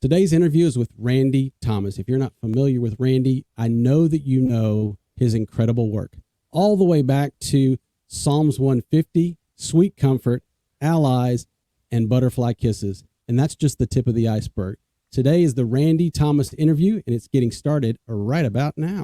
Today's interview is with Randy Thomas. If you're not familiar with Randy, I know that you know his incredible work, all the way back to Psalms 150, Sweet Comfort, Allies, and Butterfly Kisses. And that's just the tip of the iceberg. Today is the Randy Thomas interview, and it's getting started right about now.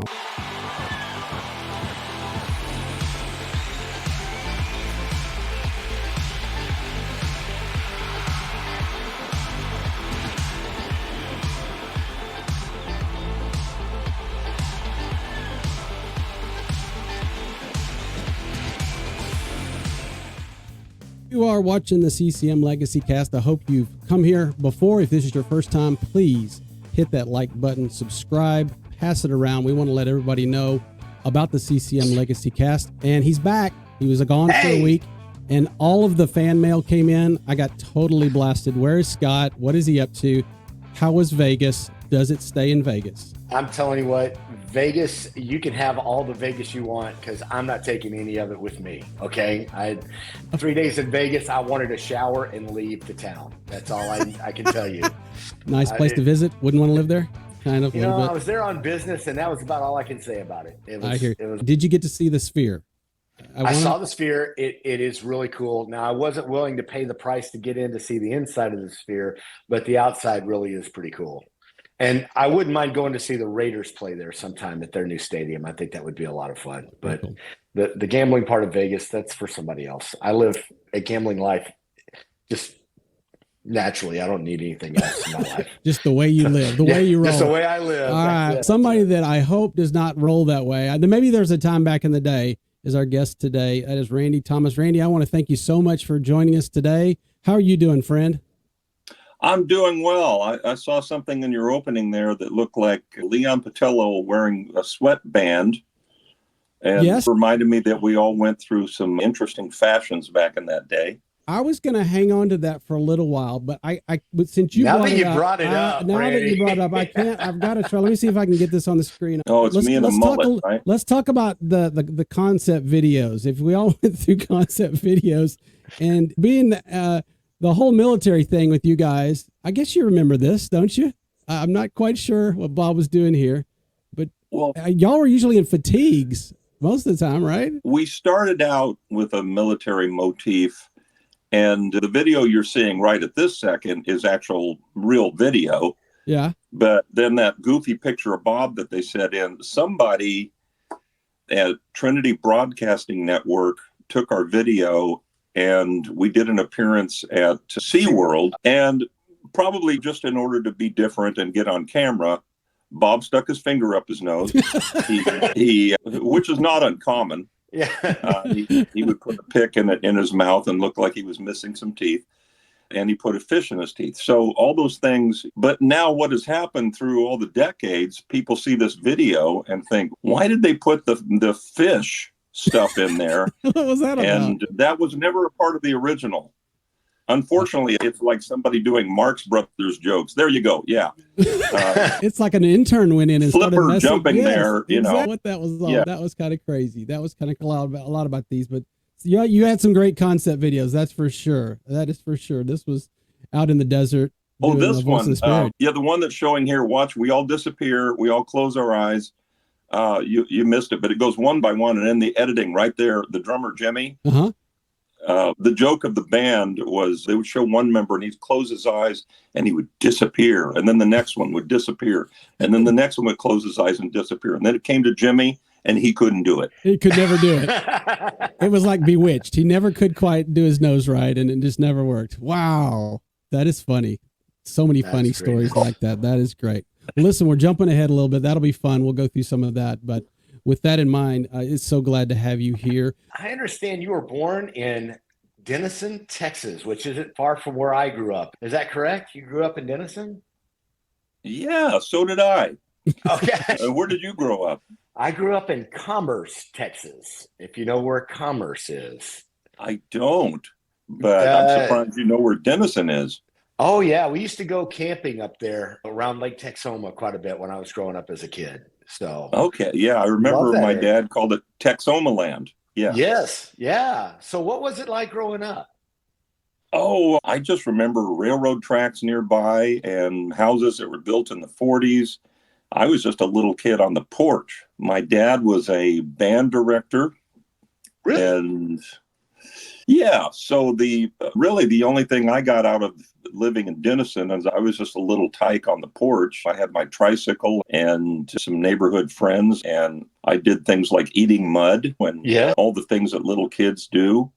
You are watching the CCM Legacy Cast. I hope you've come here before. If this is your first time, please hit that like button, subscribe, pass it around. We want to let everybody know about the CCM Legacy Cast. And he's back. He was gone for a week, and all of the fan mail came in. I got totally blasted. Where is Scott? What is he up to? How was Vegas? Does it stay in Vegas? I'm telling you what, Vegas, you can have all the Vegas you want because I'm not taking any of it with me, okay? I had 3 days in Vegas. I wanted to shower and leave the town. That's all I can tell you. Nice place to visit. Wouldn't want to live there? Kind of. You know, I was there on business, and that was about all I can say about it. I hear. Did you get to see the Sphere? I saw the Sphere. It is really cool. Now, I wasn't willing to pay the price to get in to see the inside of the Sphere, but the outside really is pretty cool. And I wouldn't mind going to see the Raiders play there sometime at their new stadium. I think that would be a lot of fun. But the gambling part of Vegas, that's for somebody else. I live a gambling life just naturally. I don't need anything else in my life. Just the way you live, the way you roll. Just the way I live. All right. Somebody that I hope does not roll that way. Maybe there's a time back in the day is our guest today. That is Randy Thomas. Randy, I want to thank you so much for joining us today. How are you doing, friend? I'm doing well. I saw something in your opening there that looked like Leon Patello wearing a sweatband, and yes, reminded me that we all went through some interesting fashions back in that day. I was going to hang on to that for a little while, but since you now brought that it you up, brought it up, now Randy. that you brought it up, I can't. I've got to try. Let me see if I can get this on the screen. Oh, it's me and a mullet, right? Let's talk about the concept videos. If we all went through concept videos, and being the whole military thing with you guys, I guess you remember this, don't you? I'm not quite sure what Bob was doing here, but y'all were usually in fatigues most of the time, right? We started out with a military motif, and the video you're seeing right at this second is actual real video. Yeah. But then that goofy picture of Bob that they set in, somebody at Trinity Broadcasting Network took our video, and we did an appearance at SeaWorld, and probably just in order to be different and get on camera, Bob stuck his finger up his nose, he which is not uncommon. Yeah. He would put a pick in his mouth and look like he was missing some teeth, and he put a fish in his teeth. So all those things. But now what has happened through all the decades, people see this video and think, why did they put the fish stuff in there? What was that about? And that was never a part of the original. Unfortunately, it's like somebody doing Marx Brothers jokes. There you go. Yeah. It's like an intern went in and Flipper started jumping there, you know. What that was all. Yeah. That was kind of crazy. That was kind of a lot about these, but yeah, you had some great concept videos. That's for sure. That is for sure. This was out in the desert. Oh, this one. The one that's showing here. Watch. We all disappear. We all close our eyes. You missed it, but it goes one by one, and in the editing right there, the drummer Jimmy. The joke of the band was they would show one member and he'd close his eyes and he would disappear, and then the next one would disappear, and then the next one would close his eyes and disappear, and then it came to Jimmy and he couldn't do it. He could never do it. It was like Bewitched. He never could quite do his nose right, and it just never worked. Wow, that is funny. So many funny stories like that. That is great. Listen, we're jumping ahead a little bit. That'll be fun. We'll go through some of that, but with that in mind, it's so glad to have you here. I understand you were born in Denison, Texas, which isn't far from where I grew up. Is that correct? You grew up in Denison? Yeah, so did I. Okay. Where did you grow up? I grew up in Commerce, Texas, if you know where Commerce is. I don't, but I'm surprised you know where Denison is. Oh, yeah. We used to go camping up there around Lake Texoma quite a bit when I was growing up as a kid. So okay, yeah, I remember my dad called it Texoma Land. Yeah. Yes. Yeah. So what was it like growing up? Oh, I just remember railroad tracks nearby and houses that were built in the 40s. I was just a little kid on the porch. My dad was a band director. Really? And yeah, so the only thing I got out of living in Denison is I was just a little tyke on the porch. I had my tricycle and some neighborhood friends, and I did things like eating mud all the things that little kids do.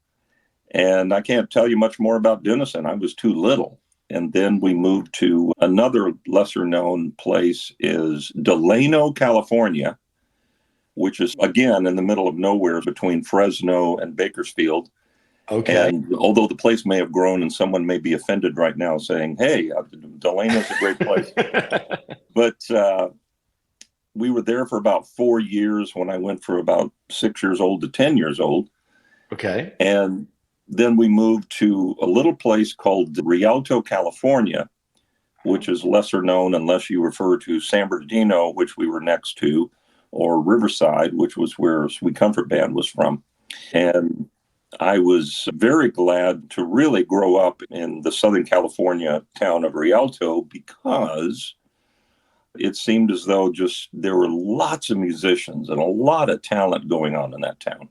And I can't tell you much more about Denison. I was too little. And then we moved to another lesser known place is Delano, California, which is again in the middle of nowhere between Fresno and Bakersfield. Okay. And although the place may have grown and someone may be offended right now saying, hey, Delano's a great place. But we were there for about 4 years when I went from about 6 years old to 10 years old. Okay. And then we moved to a little place called Rialto, California, which is lesser known unless you refer to San Bernardino, which we were next to, or Riverside, which was where Sweet Comfort Band was from. And I was very glad to really grow up in the Southern California town of Rialto because it seemed as though just there were lots of musicians and a lot of talent going on in that town.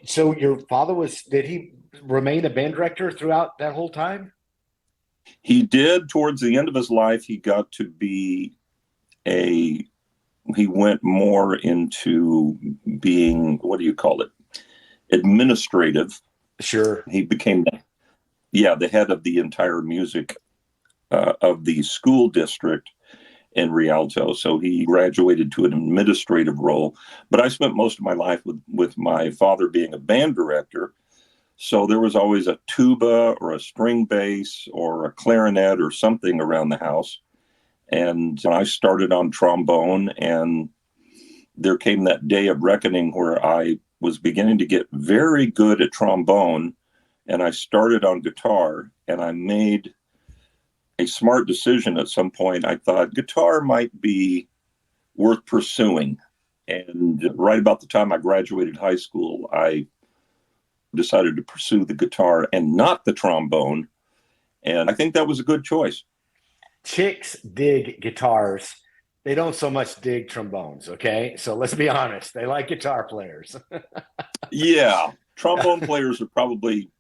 So your father did he remain a band director throughout that whole time? He did. Towards the end of his life, he got to be he went more into being, what do you call it? Administrative. Sure. He became, the head of the entire music of the school district in Rialto. So he graduated to an administrative role. But I spent most of my life with my father being a band director. So there was always a tuba or a string bass or a clarinet or something around the house. And I started on trombone, and there came that day of reckoning where I was beginning to get very good at trombone, and I started on guitar, and I made a smart decision at some point. I thought guitar might be worth pursuing. And right about the time I graduated high school, I decided to pursue the guitar and not the trombone. And I think that was a good choice. Chicks dig guitars. They don't so much dig trombones, okay? So let's be honest. They like guitar players. Yeah. Trombone players are probably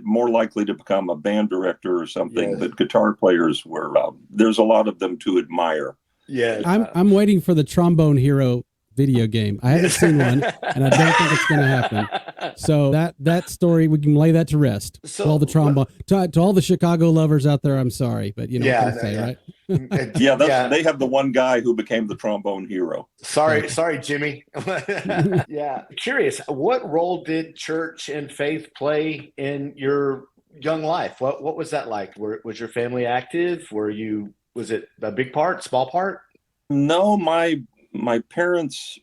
more likely to become a band director or something, but guitar players were, there's a lot of them to admire. Yeah. I'm waiting for the Trombone Hero video game. I haven't seen one, and I don't think it's going to happen. So that story, we can lay that to rest. So, to all the trombone, to all the Chicago lovers out there, I'm sorry, but you know what they say, right? They have the one guy who became the trombone hero. Sorry, Jimmy. Yeah. Curious, what role did church and faith play in your young life? What was that like? Was your family active? Was it a big part, small part? No, my parents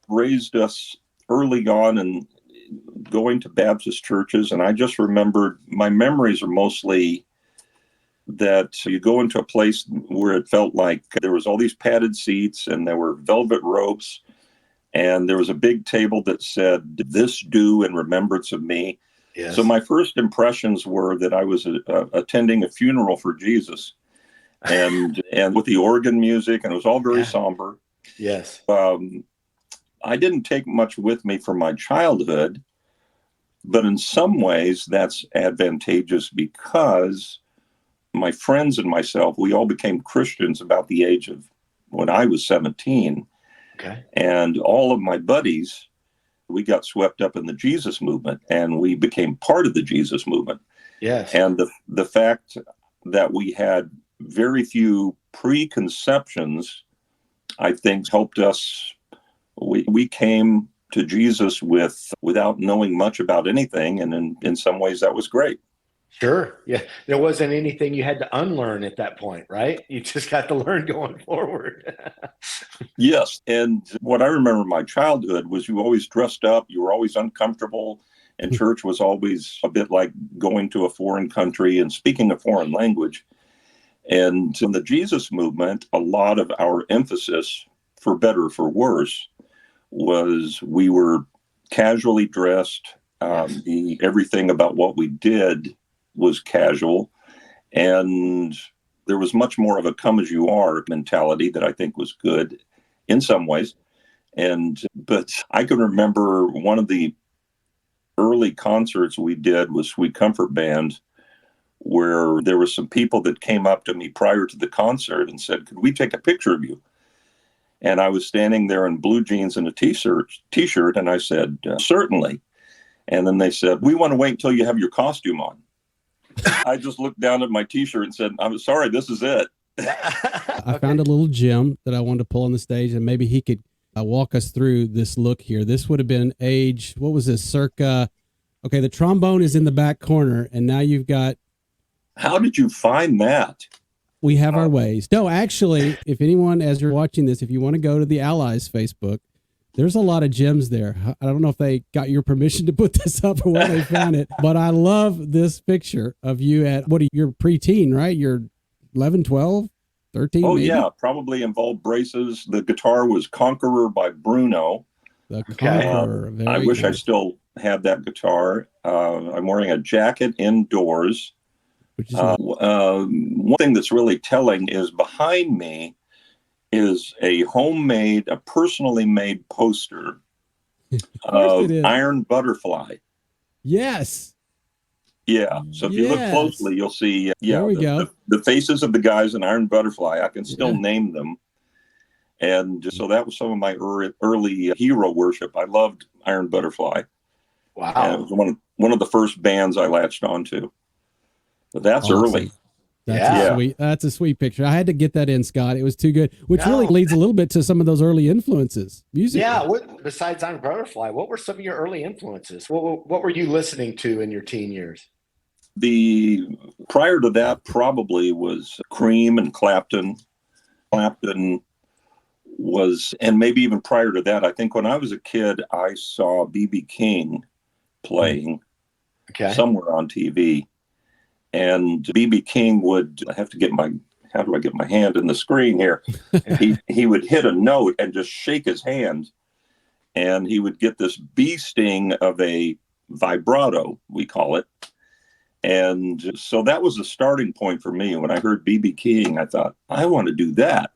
raised us early on and going to Baptist churches, and I just remembered my memories are mostly that you go into a place where it felt like there was all these padded seats and there were velvet ropes, and there was a big table that said, "This do in remembrance of me." Yes. So my first impressions were that I was attending a funeral for Jesus, and with the organ music, and it was all very somber. Yes. I didn't take much with me from my childhood, but in some ways that's advantageous because my friends and myself, we all became Christians about the age of when I was 17. Okay. And all of my buddies, we got swept up in the Jesus movement, and we became part of the Jesus movement. Yes. And the fact that we had very few preconceptions, I think, helped us. We came to Jesus without knowing much about anything, and in some ways that was great. Sure. Yeah. There wasn't anything you had to unlearn at that point, right? You just got to learn going forward. Yes. And what I remember in my childhood was you always dressed up, you were always uncomfortable, and church was always a bit like going to a foreign country and speaking a foreign language. And in the Jesus movement, a lot of our emphasis, for better or for worse, was we were casually dressed. Everything about what we did was casual. And there was much more of a come as you are mentality that I think was good in some ways. But I can remember one of the early concerts we did with Sweet Comfort Band, where there were some people that came up to me prior to the concert and said, "Could we take a picture of you?" And I was standing there in blue jeans and a t-shirt, and I said, "Certainly." And then they said, "We want to wait until you have your costume on." I just looked down at my t-shirt and said, "I'm sorry, this is it." I found a little gem that I wanted to pull on the stage, and maybe he could walk us through this look here. This would have been age, what was this, circa, okay, the trombone is in the back corner, and now you've got... How did you find that? We have our ways. No, actually, if anyone, as you're watching this, if you want to go to the Allies Facebook, there's a lot of gems there. I don't know if they got your permission to put this up or where they found it, but I love this picture of you at, you're preteen, right? You're 11, 12, 13? Oh, maybe? Yeah, probably involved braces. The guitar was Conqueror by Bruno. The Conqueror. I wish I still had that guitar. I'm wearing a jacket indoors. Which is one thing that's really telling is behind me is a personally made poster of Iron Butterfly. Yes. Yeah. So if you look closely, you'll see, there we go. The faces of the guys in Iron Butterfly. I can still name them. And so that was some of my early hero worship. I loved Iron Butterfly. Wow. And it was one of the first bands I latched onto. But that's early. That's a sweet picture. I had to get that in, Scott. It was too good, which really leads a little bit to some of those early influences musically. Yeah. Besides Iron Butterfly, what were some of your early influences? What were you listening to in your teen years? Prior to that probably was Cream and Clapton. Clapton was, and maybe even prior to that, I think when I was a kid, I saw B.B. King playing somewhere on TV. And B.B. King would, how do I get my hand in the screen here? He would hit a note and just shake his hand, and he would get this bee sting of a vibrato, we call it. And so that was a starting point for me. When I heard B.B. King, I thought, I want to do that.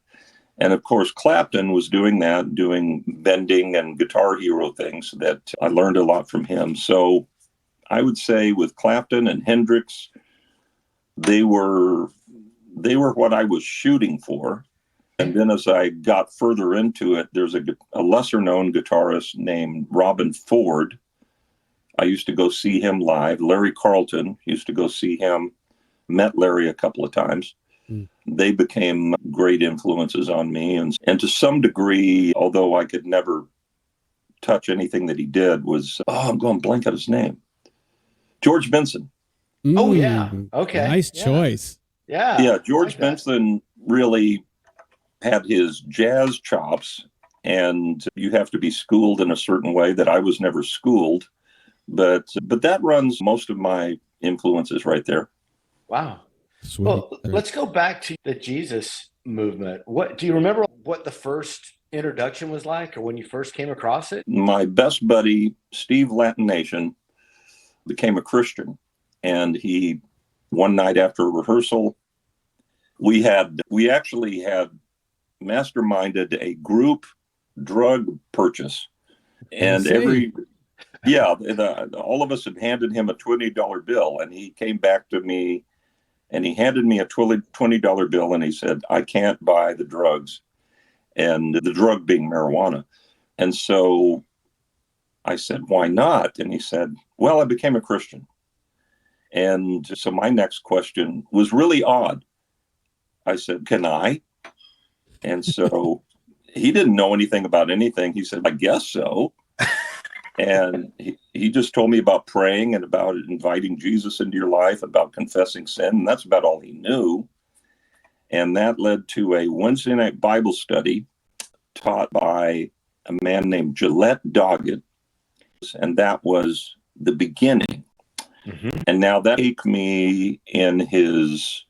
And of course, Clapton was doing that, doing bending and Guitar Hero things that I learned a lot from him. So I would say with Clapton and Hendrix, they were what I was shooting for. And then as I got further into it, there's a lesser known guitarist named Robin Ford. I used to go see him live. Larry Carlton, used to go see him, met Larry a couple of times. They became great influences on me. And to some degree, although I could never touch anything that he did, I'm going blank on his name. George Benson. Oh, yeah. Okay. Nice choice. Yeah. Yeah. George Benson really had his jazz chops, and you have to be schooled in a certain way that I was never schooled. But that runs most of my influences right there. Wow. Sweet. Well, let's go back to the Jesus movement. What do you remember what the first introduction was like, or when you first came across it? My best buddy, Steve Latination, became a Christian. And one night after a rehearsal, we actually had masterminded a group drug purchase. And all of us had handed him a $20 bill, and he came back to me and he handed me a $20 bill, and he said, "I can't buy the drugs," and the drug being marijuana. And so I said, "Why not?" And he said, "Well, I became a Christian." And so my next question was really odd. I said, "Can I?" And so he didn't know anything about anything. He said, "I guess so." And he just told me about praying and about inviting Jesus into your life, about confessing sin. And that's about all he knew. And that led to a Wednesday night Bible study taught by a man named Gillette Doggett. And that was the beginning. Mm-hmm. And now that took me in his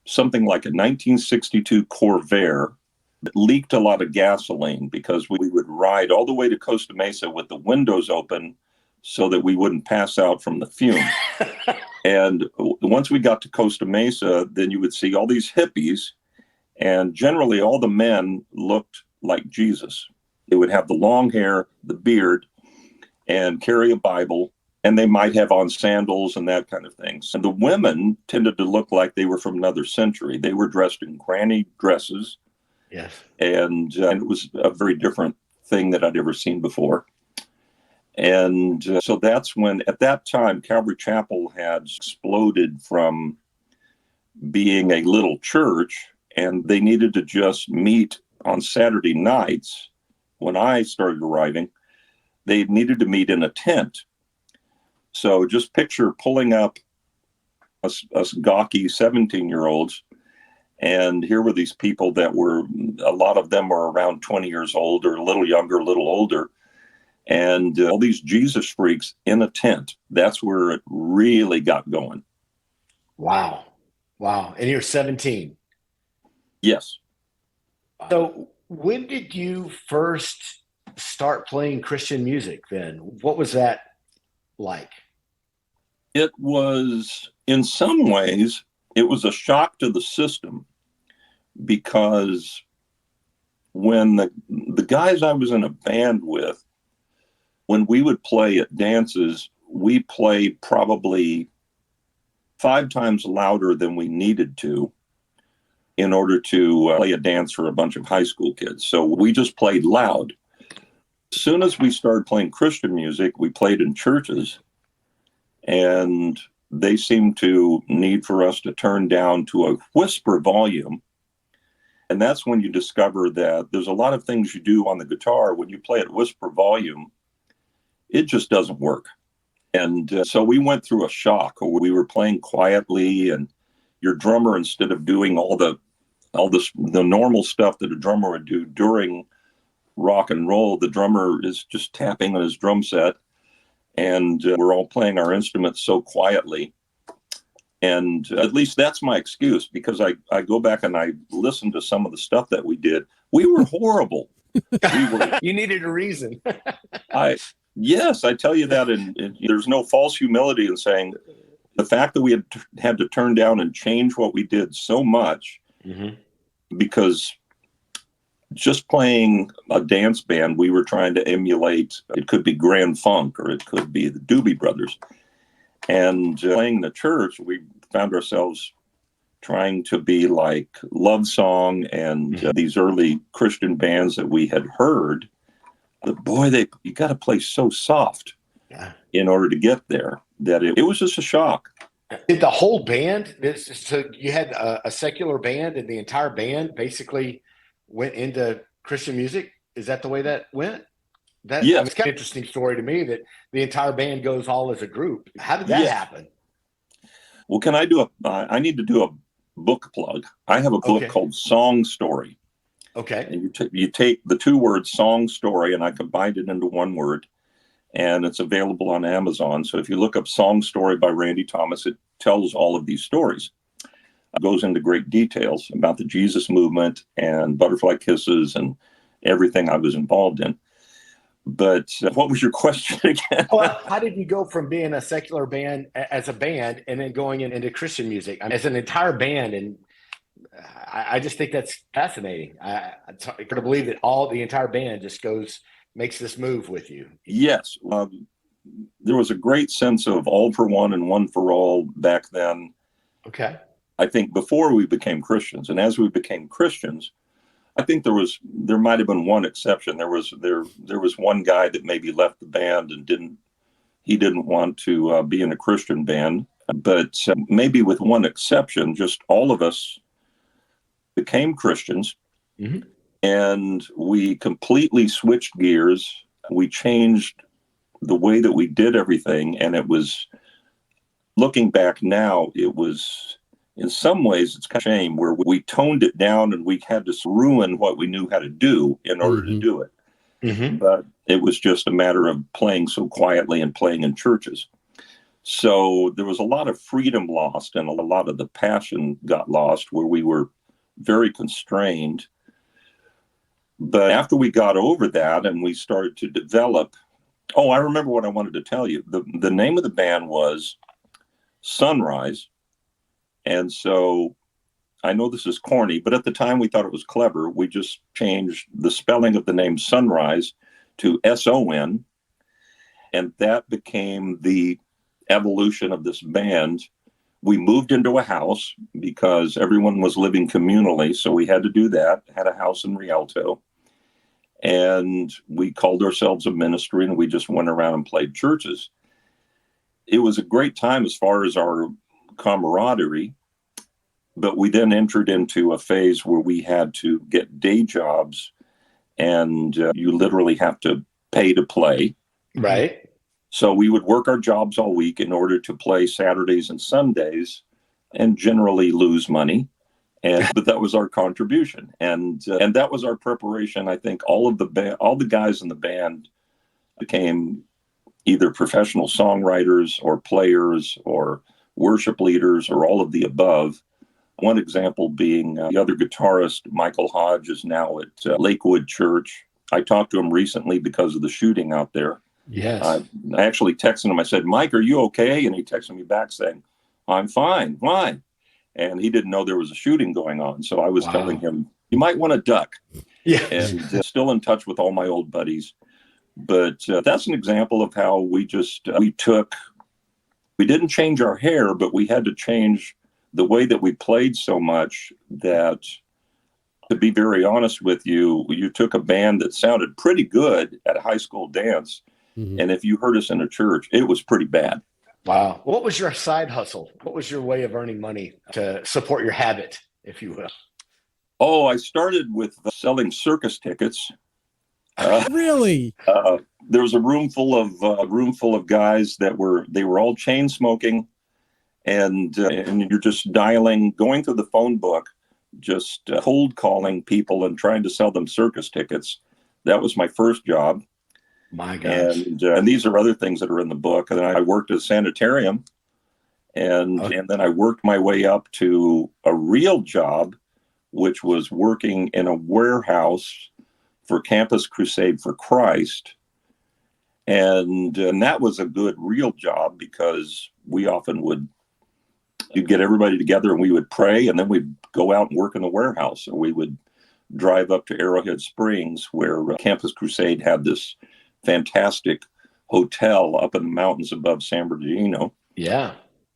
something like a 1962 Corvair that leaked a lot of gasoline because we would ride all the way to Costa Mesa with the windows open so that we wouldn't pass out from the fumes. And once we got to Costa Mesa, then you would see all these hippies, and generally all the men looked like Jesus. They would have the long hair, the beard, and carry a Bible, and they might have on sandals and that kind of thing. And the women tended to look like they were from another century. They were dressed in granny dresses. Yes. And it was a very different thing that I'd ever seen before. And so that's when, at that time, Calvary Chapel had exploded from being a little church, and they needed to just meet on Saturday nights. When I started arriving, they needed to meet in a tent. So just picture pulling up us gawky 17-year-olds, and here were these people that were, a lot of them were around 20 years old or a little younger, a little older, and all these Jesus freaks in a tent. That's where it really got going. Wow. Wow. And you're 17. Yes. So when did you first start playing Christian music then? What was that like? It was, in some ways, it was a shock to the system, because when the guys I was in a band with, when we would play at dances, we played probably 5 times louder than we needed to in order to play a dance for a bunch of high school kids. So we just played loud. As soon as we started playing Christian music, we played in churches, and they seemed to need for us to turn down to a whisper volume. And that's when you discover that there's a lot of things you do on the guitar when you play at whisper volume, it just doesn't work. And so we went through a shock where we were playing quietly, and your drummer, instead of doing all the normal stuff that a drummer would do during rock and roll, the drummer is just tapping on his drum set, and we're all playing our instruments so quietly. And at least that's my excuse, because I go back and I listen to some of the stuff that we did. We were horrible. You needed a reason. Yes, I tell you that, and there's no false humility in saying the fact that we had to turn down and change what we did so much, because just playing a dance band, we were trying to emulate, it could be Grand Funk or it could be the Doobie Brothers. And playing in the church, we found ourselves trying to be like Love Song and these early Christian bands that we had heard. But boy, you got to play so soft in order to get there, that it was just a shock. Did the whole band, so you had a secular band and the entire band basically went into Christian music? Is that the way that went? Yes. I mean, it's kind of an interesting story to me that the entire band goes all as a group. How did that happen? Well, I need to do a book plug. I have a book called Song Story. Okay. And you take the 2 words song story, and I combined it into one word, and it's available on Amazon. So if you look up Song Story by Randy Thomas, it tells all of these stories. It goes into great details about the Jesus movement and Butterfly Kisses and everything I was involved in. But what was your question again? Well, how did you go from being a secular band as a band and then going into Christian music as an entire band? And I just think that's fascinating. It's hard to believe that the entire band just makes this move with you. Yes. There was a great sense of all for one and one for all back then. Okay. I think before we became Christians, and as we became Christians, I think there might have been one exception. There was one guy that maybe left the band and didn't want to be in a Christian band, but maybe with one exception, just all of us became Christians, and we completely switched gears. We changed the way that we did everything, and it was, looking back now, it was, in some ways, it's kind of a shame where we toned it down and we had to ruin what we knew how to do in order to do it. But it was just a matter of playing so quietly and playing in churches. So there was a lot of freedom lost, and a lot of the passion got lost, where we were very constrained. But after we got over that and we started to develop, I remember what I wanted to tell you. The name of the band was Sunrise. And so I know this is corny, but at the time we thought it was clever. We just changed the spelling of the name Sunrise to S-O-N. And that became the evolution of this band. We moved into a house because everyone was living communally. So we had to do that, had a house in Rialto. And we called ourselves a ministry, and we just went around and played churches. It was a great time as far as our camaraderie. But we then entered into a phase where we had to get day jobs, and you literally have to pay to play. Right. So we would work our jobs all week in order to play Saturdays and Sundays, and generally lose money. But that was our contribution, and that was our preparation. I think all the guys in the band became either professional songwriters or players or worship leaders or all of the above. One example being the other guitarist, Michael Hodge, is now at Lakewood Church. I talked to him recently because of the shooting out there. Yes. I actually texted him. I said, "Mike, are you okay?" And he texted me back saying, "I'm fine. Why?" And he didn't know there was a shooting going on. So I was telling him, "You might want to duck." Yeah. And still in touch with all my old buddies. But that's an example of how we didn't change our hair, but we had to change the way that we played so much that, to be very honest with you, you took a band that sounded pretty good at a high school dance. Mm-hmm. And if you heard us in a church, it was pretty bad. Wow. What was your side hustle? What was your way of earning money to support your habit, if you will? Oh, I started with selling circus tickets. Really? There was a room full of guys they were all chain smoking, and you're just going through the phone book, just cold calling people and trying to sell them circus tickets. That was my first job. My gosh. And these are other things that are in the book. And then I worked at a sanitarium, and then I worked my way up to a real job, which was working in a warehouse for Campus Crusade for Christ. And that was a good real job because we often you'd get everybody together and we would pray, and then we'd go out and work in the warehouse. So we would drive up to Arrowhead Springs, where Campus Crusade had this fantastic hotel up in the mountains above San Bernardino. Yeah.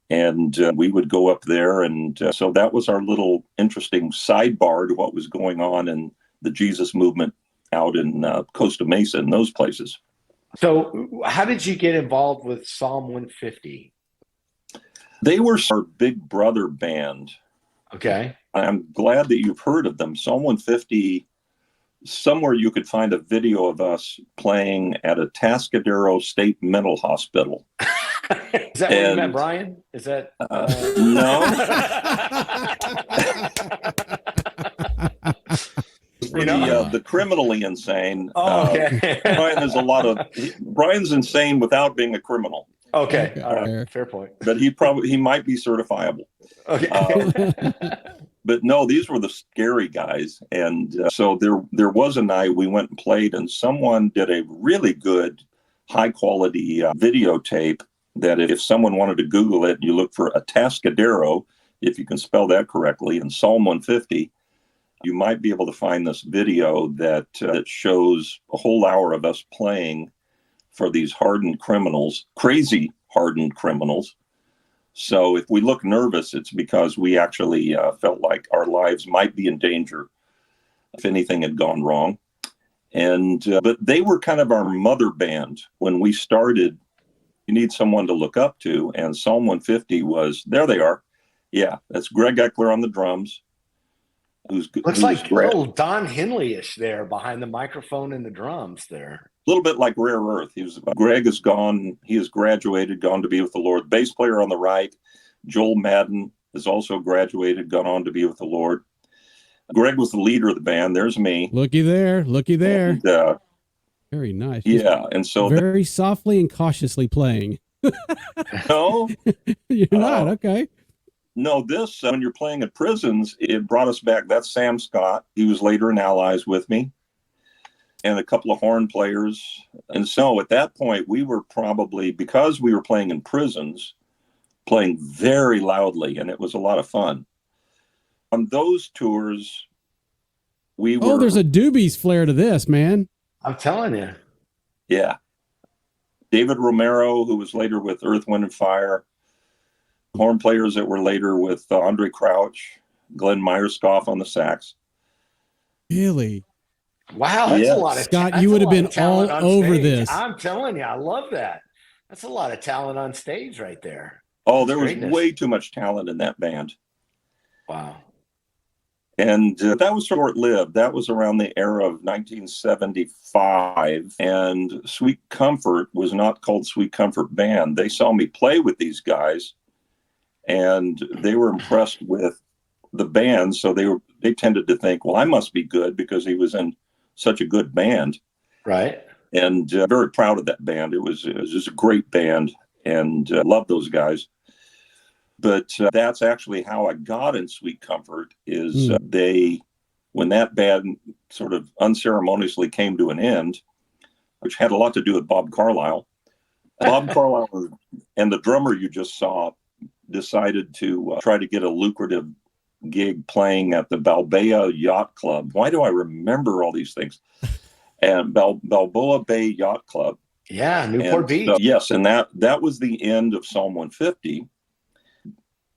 And we would go up there. And so that was our little interesting sidebar to what was going on in the Jesus movement out in Costa Mesa and those places. So how did you get involved with Psalm 150? They were our big brother band. Okay. I'm glad that you've heard of them. Psalm 150, somewhere you could find a video of us playing at a Tascadero State Mental Hospital. Is that where you met Brian? Is that no? The criminally insane. Okay. Brian's insane without being a criminal. Okay. All right. Fair point. But he might be certifiable. Okay. But no, these were the scary guys. And so there was a night we went and played, and someone did a really good, high quality videotape that if someone wanted to Google it, you look for a Tascadero, if you can spell that correctly, and Psalm 150, you might be able to find this video that shows a whole hour of us playing for these hardened criminals, crazy hardened criminals. So if we look nervous, it's because we actually felt like our lives might be in danger if anything had gone wrong. And but they were kind of our mother band when we started. You need someone to look up to, and Psalm 150 was, there they are. Yeah, that's Greg Eckler on the drums. Looks like little Don Henley-ish there behind the microphone and the drums there. A little bit like Rare Earth. Greg is gone. He has graduated, gone to be with the Lord. Bass player on the right, Joel Madden, has also graduated, gone on to be with the Lord. Greg was the leader of the band. There's me. Looky there. And, very nice. Yeah, and so very softly and cautiously playing. No, you're not. Okay. No, this when you're playing at prisons, it brought us back. That's Sam Scott. He was later in Allies with me, and a couple of horn players. And so at that point, we were probably, because we were playing in prisons, playing very loudly, and it was a lot of fun. On those tours, there's a Doobies flair to this, man. I'm telling you. Yeah. David Romero, who was later with Earth, Wind and Fire, horn players that were later with Andre Crouch, Glenn Myerscough on the sax. Really? Wow, that's a lot of Scott, you would have been all over this. I'm telling you, I love that. That's a lot of talent on stage right there. Oh, there was way too much talent in that band. Wow. And that was short-lived. That was around the era of 1975. And Sweet Comfort was not called Sweet Comfort Band. They saw me play with these guys, and they were impressed with the band. So they tended to think, well, I must be good because he was in such a good band. Right. And very proud of that band. It was just a great band, and loved those guys. But that's actually how I got in Sweet Comfort is when that band sort of unceremoniously came to an end, which had a lot to do with Bob Carlisle. Bob Carlisle and the drummer you just saw decided to try to get a lucrative gig playing at the Balboa Yacht Club. Why do I remember all these things? And Balboa Bay Yacht Club. Yeah, Newport Beach. Yes, and that was the end of Psalm 150.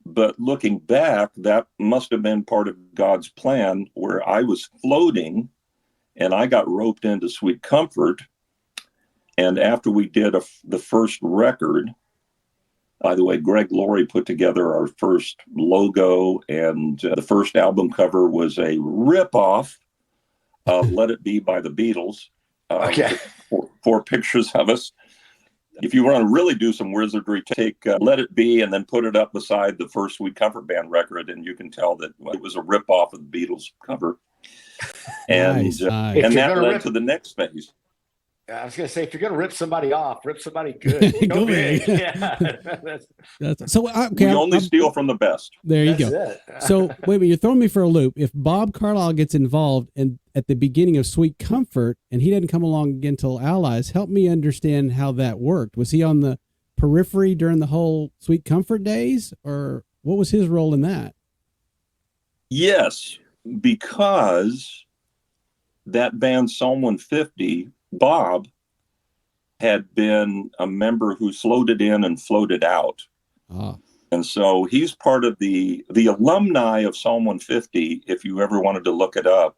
But looking back, that must have been part of God's plan, where I was floating and I got roped into Sweet Comfort. And after we did the first record, by the way, Greg Laurie put together our first logo, and the first album cover was a ripoff of Let It Be by the Beatles. Okay. Four pictures of us. If you want to really do some wizardry, take Let It Be and then put it up beside the first Sweet Comfort Band record, and you can tell that it was a ripoff of the Beatles cover. And, nice. And that led to the next phase. I was going to say, if you're going to rip somebody off, rip somebody good. Go big. Yeah. So we only steal from the best. There you go. So wait a minute, you're throwing me for a loop. If Bob Carlisle gets involved at the beginning of Sweet Comfort and he didn't come along again until Allies, help me understand how that worked. Was he on the periphery during the whole Sweet Comfort days, or what was his role in that? Yes, because that band Psalm 150, Bob had been a member who floated in and floated out. And so he's part of the alumni of Psalm 150, if you ever wanted to look it up,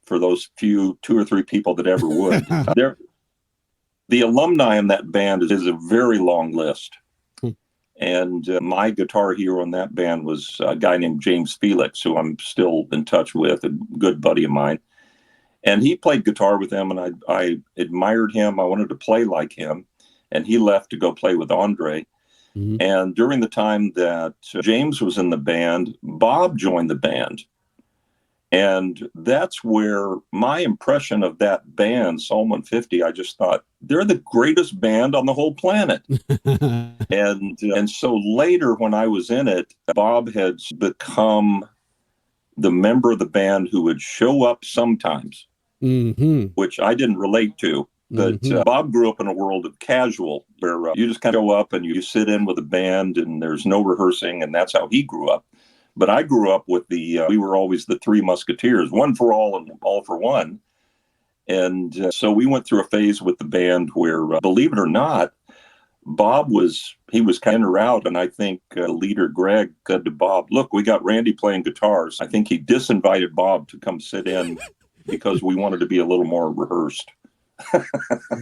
for those few 2 or 3 people that ever would. The alumni in that band is a very long list. And my guitar hero in that band was a guy named James Felix, who I'm still in touch with, a good buddy of mine. And he played guitar with him, and I admired him. I wanted to play like him. And he left to go play with Andre. Mm-hmm. And during the time that James was in the band, Bob joined the band. And that's where my impression of that band, Psalm 150, I just thought, they're the greatest band on the whole planet. And so later when I was in it, Bob had become the member of the band who would show up sometimes, which I didn't relate to. But Bob grew up in a world of casual, where you just kind of go up and you sit in with a band and there's no rehearsing, and that's how he grew up. But I grew up with we were always the Three Musketeers, one for all and all for one. And so we went through a phase with the band where, believe it or not, Bob was kind of out. And I think leader Greg said to Bob, look, we got Randy playing guitars. I think he disinvited Bob to come sit in because we wanted to be a little more rehearsed.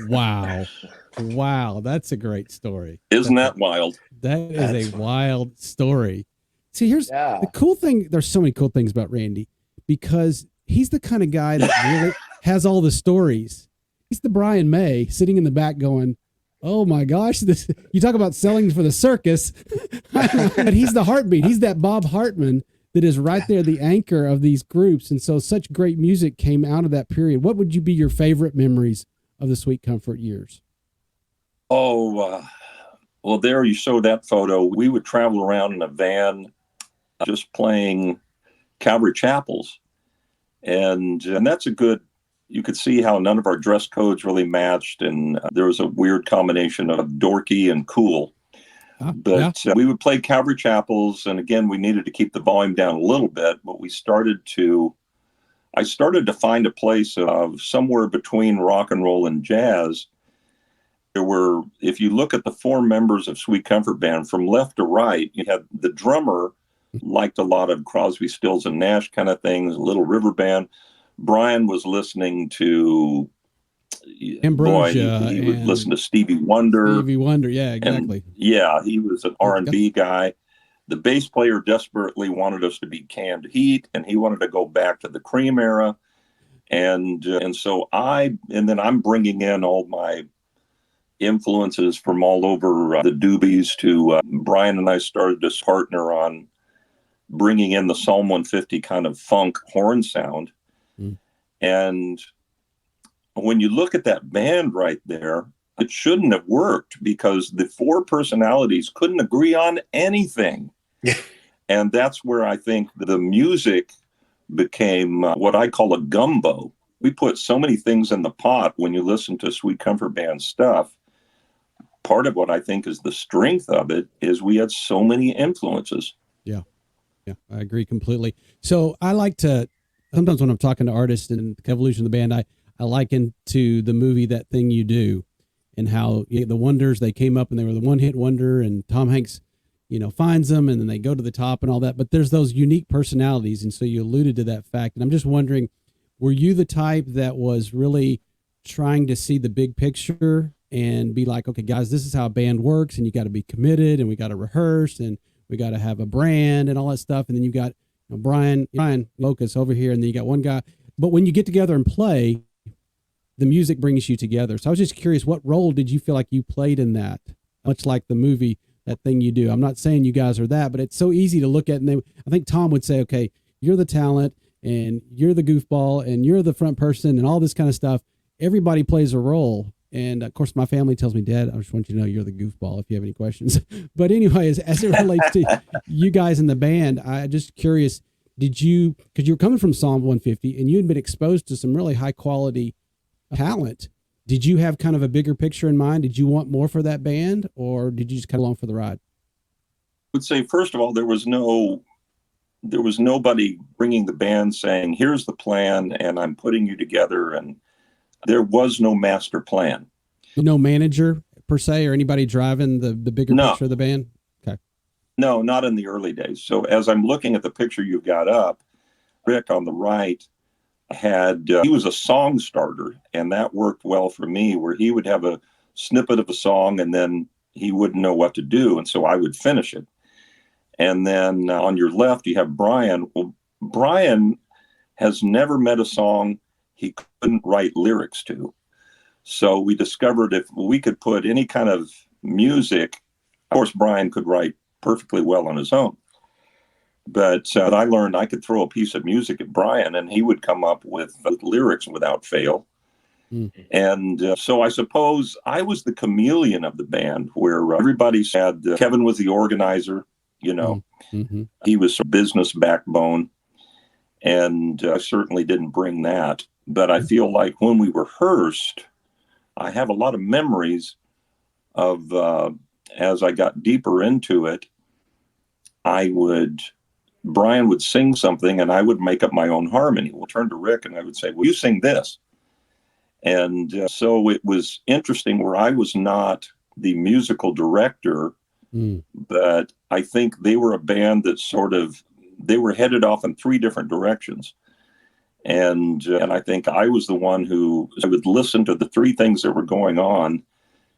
Wow. That's a great story. Isn't that wild? That's a wild story. See, here's the cool thing. There's so many cool things about Randy, because he's the kind of guy that really has all the stories. He's the Brian May sitting in the back going, oh my gosh, you talk about selling for the circus. But he's the heartbeat. He's that Bob Hartman that is right there, the anchor of these groups. And so such great music came out of that period. What would you be your favorite memories of the Sweet Comfort years? Well, there you show that photo. We would travel around in a van just playing Calvary chapels. And that's you could see how none of our dress codes really matched. And there was a weird combination of dorky and cool. But we would play Calvary chapels, and again, we needed to keep the volume down a little bit, but I started to find a place of somewhere between rock and roll and jazz. If you look at the four members of Sweet Comfort Band, from left to right, you had the drummer liked a lot of Crosby, Stills, and Nash kind of things, Little River Band. Brian was listening to Ambrosia. He would listen to Stevie Wonder. Yeah, exactly. And he was an R&B guy. The bass player desperately wanted us to be Canned Heat, and he wanted to go back to the Cream era. And so then I'm bringing in all my influences from all over the Doobies to Brian, and I started to partner on bringing in the Psalm 150 kind of funk horn sound. And when you look at that band right there, it shouldn't have worked because the four personalities couldn't agree on anything. And that's where I think the music became what I call a gumbo. We put so many things in the pot when you listen to Sweet Comfort Band stuff. Part of what I think is the strength of it is we had so many influences. Yeah, I agree completely. So I like to, sometimes when I'm talking to artists and the evolution of the band, I liken to the movie That Thing You Do, and how the Wonders, they came up and they were the one-hit wonder, and Tom Hanks, finds them, and then they go to the top and all that. But there's those unique personalities, and so you alluded to that fact. And I'm just wondering, were you the type that was really trying to see the big picture and be like, okay, guys, this is how a band works, and you got to be committed, and we got to rehearse, and we got to have a brand and all that stuff. And then you got Brian Locus over here, and then you got one guy. But when you get together and play, the music brings you together. So I was just curious, what role did you feel like you played in that? Much like the movie That Thing You Do. I'm not saying you guys are that, but it's so easy to look at. And I think Tom would say, okay, you're the talent, and you're the goofball, and you're the front person, and all this kind of stuff. Everybody plays a role. And of course, my family tells me, Dad, I just want you to know you're the goofball if you have any questions. But anyways, as it relates to you guys in the band, I'm just curious, because you were coming from Psalm 150 and you had been exposed to some really high quality talent. Did you have kind of a bigger picture in mind? Did you want more for that band, or did you just come along for the ride? I would say, first of all, there was nobody bringing the band saying, here's the plan and I'm putting you together, and there was no master plan. No manager per se, or anybody driving the bigger picture of the band? Okay. No, not in the early days. So as I'm looking at the picture you've got up, Rick on the right he was a song starter, and that worked well for me, where he would have a snippet of a song and then he wouldn't know what to do, and so I would finish it. And then on your left, you have Brian. Well, Brian has never met a song he couldn't write lyrics to. So we discovered if we could put any kind of music, of course, Brian could write perfectly well on his own. But I learned I could throw a piece of music at Brian and he would come up with lyrics without fail. And so I suppose I was the chameleon of the band, where everybody said Kevin was the organizer, he was a business backbone. And I certainly didn't bring that. But I feel like when we rehearsed, I have a lot of memories of as I got deeper into it, Brian would sing something and I would make up my own harmony. We'll turn to Rick and I would say, well, you sing this. And so it was interesting where I was not the musical director, but I think they were a band that they were headed off in three different directions. And I think I was the one I would listen to the three things that were going on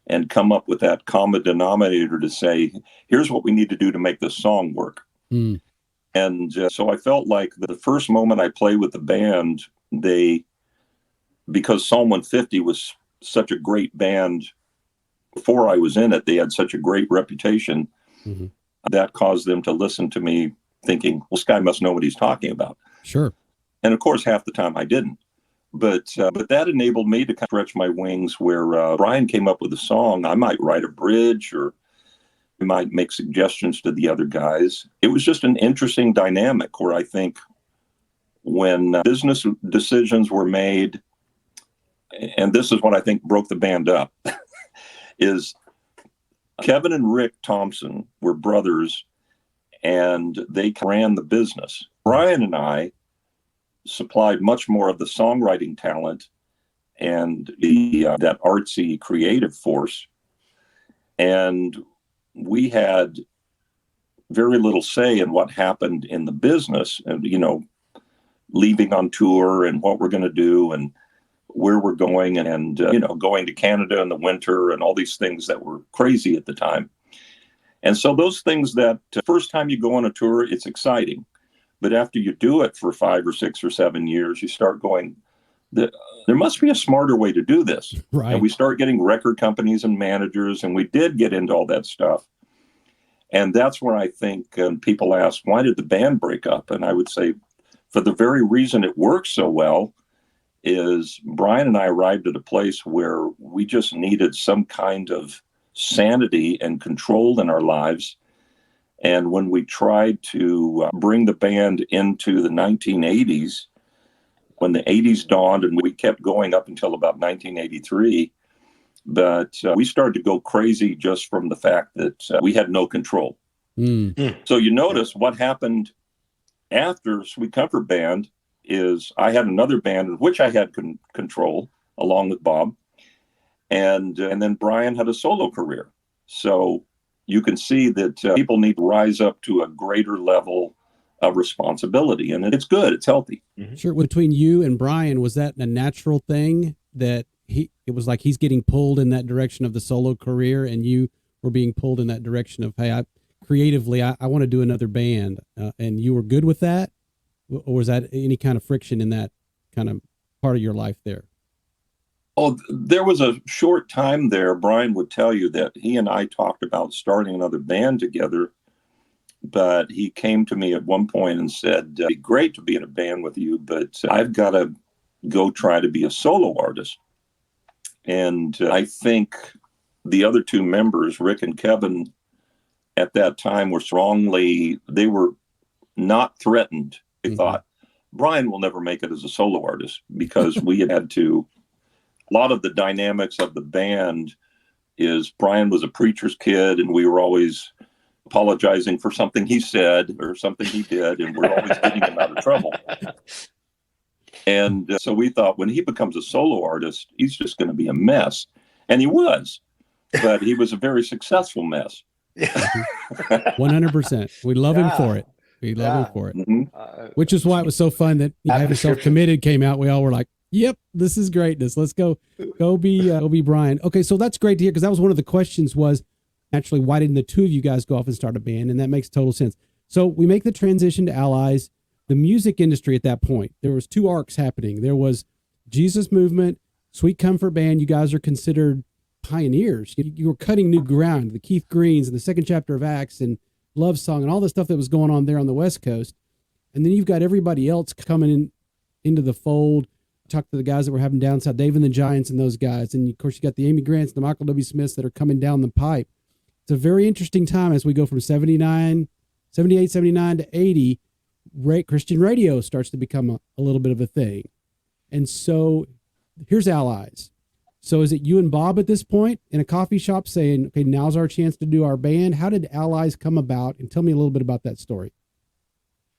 and come up with that common denominator to say, here's what we need to do to make this song work. And so I felt like the first moment I played with the band, because Psalm 150 was such a great band before I was in it, they had such a great reputation, that caused them to listen to me thinking, well, this guy must know what he's talking about. Sure. And of course, half the time I didn't. But that enabled me to kind of stretch my wings, where Brian came up with a song. I might write a bridge, or we might make suggestions to the other guys. It was just an interesting dynamic where I think when business decisions were made, and this is what I think broke the band up, is Kevin and Rick Thompson were brothers, and they ran the business. Brian and I supplied much more of the songwriting talent and that artsy creative force. And we had very little say in what happened in the business and, leaving on tour and what we're going to do and where we're going and going to Canada in the winter and all these things that were crazy at the time. And so those things that first time you go on a tour, it's exciting. But after you do it for 5 or 6 or 7 years, you start going, there must be a smarter way to do this. Right. And we start getting record companies and managers, and we did get into all that stuff. And that's where I think people ask, why did the band break up? And I would say, for the very reason it works so well, is Brian and I arrived at a place where we just needed some kind of sanity and control in our lives. And when we tried to bring the band into the 1980s, when the 80s dawned, and we kept going up until about 1983, but we started to go crazy just from the fact that we had no control. So you notice what happened after Sweet Comfort Band is I had another band in which I had control along with Bob, and then Brian had a solo career. So you can see that people need to rise up to a greater level of responsibility, and it's good, it's healthy. Sure. Between you and Brian, was that a natural thing that it was like he's getting pulled in that direction of the solo career, and you were being pulled in that direction of, hey, creatively, I want to do another band, and you were good with that? Or was that any kind of friction in that kind of part of your life there? Oh, there was a short time there. Brian would tell you that he and I talked about starting another band together, but he came to me at one point and said, it'd be great to be in a band with you, but I've got to go try to be a solo artist. And I think the other two members, Rick and Kevin, at that time they were not threatened. They thought, Brian will never make it as a solo artist, because we had to, a lot of the dynamics of the band is Brian was a preacher's kid, and we were always apologizing for something he said or something he did, and we're always getting him out of trouble. And so we thought, when he becomes a solo artist, he's just going to be a mess. And he was, but he was a very successful mess. 100%. We love him for it. We love him for it. Which is why it was so fun that Have Yourself Committed came out. We all were like, yep, this is greatness. Let's go be Brian. Okay, so that's great to hear, because that was one of the questions was, actually, why didn't the two of you guys go off and start a band? And that makes total sense. So we make the transition to Allies. The music industry at that point, there was two arcs happening. There was Jesus Movement, Sweet Comfort Band. You guys are considered pioneers. You were cutting new ground. The Keith Greens and the second chapter of Acts and Love Song and all the stuff that was going on there on the West Coast. And then you've got everybody else coming into the fold. Talk to the guys that were having down south, Dave and the Giants and those guys. And of course, you got the Amy Grants, the Michael W. Smiths that are coming down the pipe. It's a very interesting time as we go from 78, 79 to 80. Christian radio starts to become a little bit of a thing. And so here's Allies. So is it you and Bob at this point in a coffee shop saying, okay, now's our chance to do our band? How did Allies come about? And tell me a little bit about that story.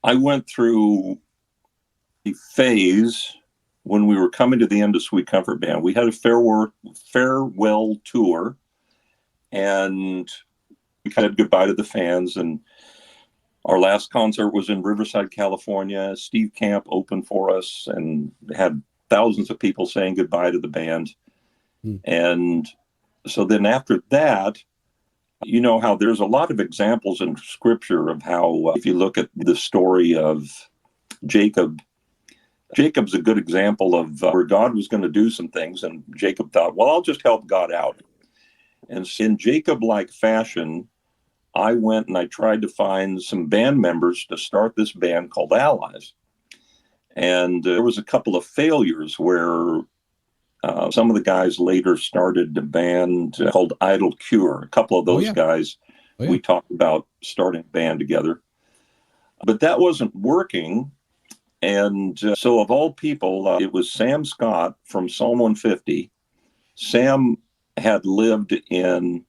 I went through a phase when we were coming to the end of Sweet Comfort Band. We had a farewell tour, and we said goodbye to the fans. And our last concert was in Riverside, California. Steve Camp opened for us and had thousands of people saying goodbye to the band. And so then after that, you know how there's a lot of examples in scripture of how, if you look at the story of Jacob's a good example of where God was going to do some things, and Jacob thought, well, I'll just help God out. And in Jacob-like fashion, I went and I tried to find some band members to start this band called Allies. And there was a couple of failures where some of the guys later started a band called Idle Cure. A couple of those guys, we talked about starting a band together. But that wasn't working. And so of all people, it was Sam Scott from Psalm 150. Sam had lived in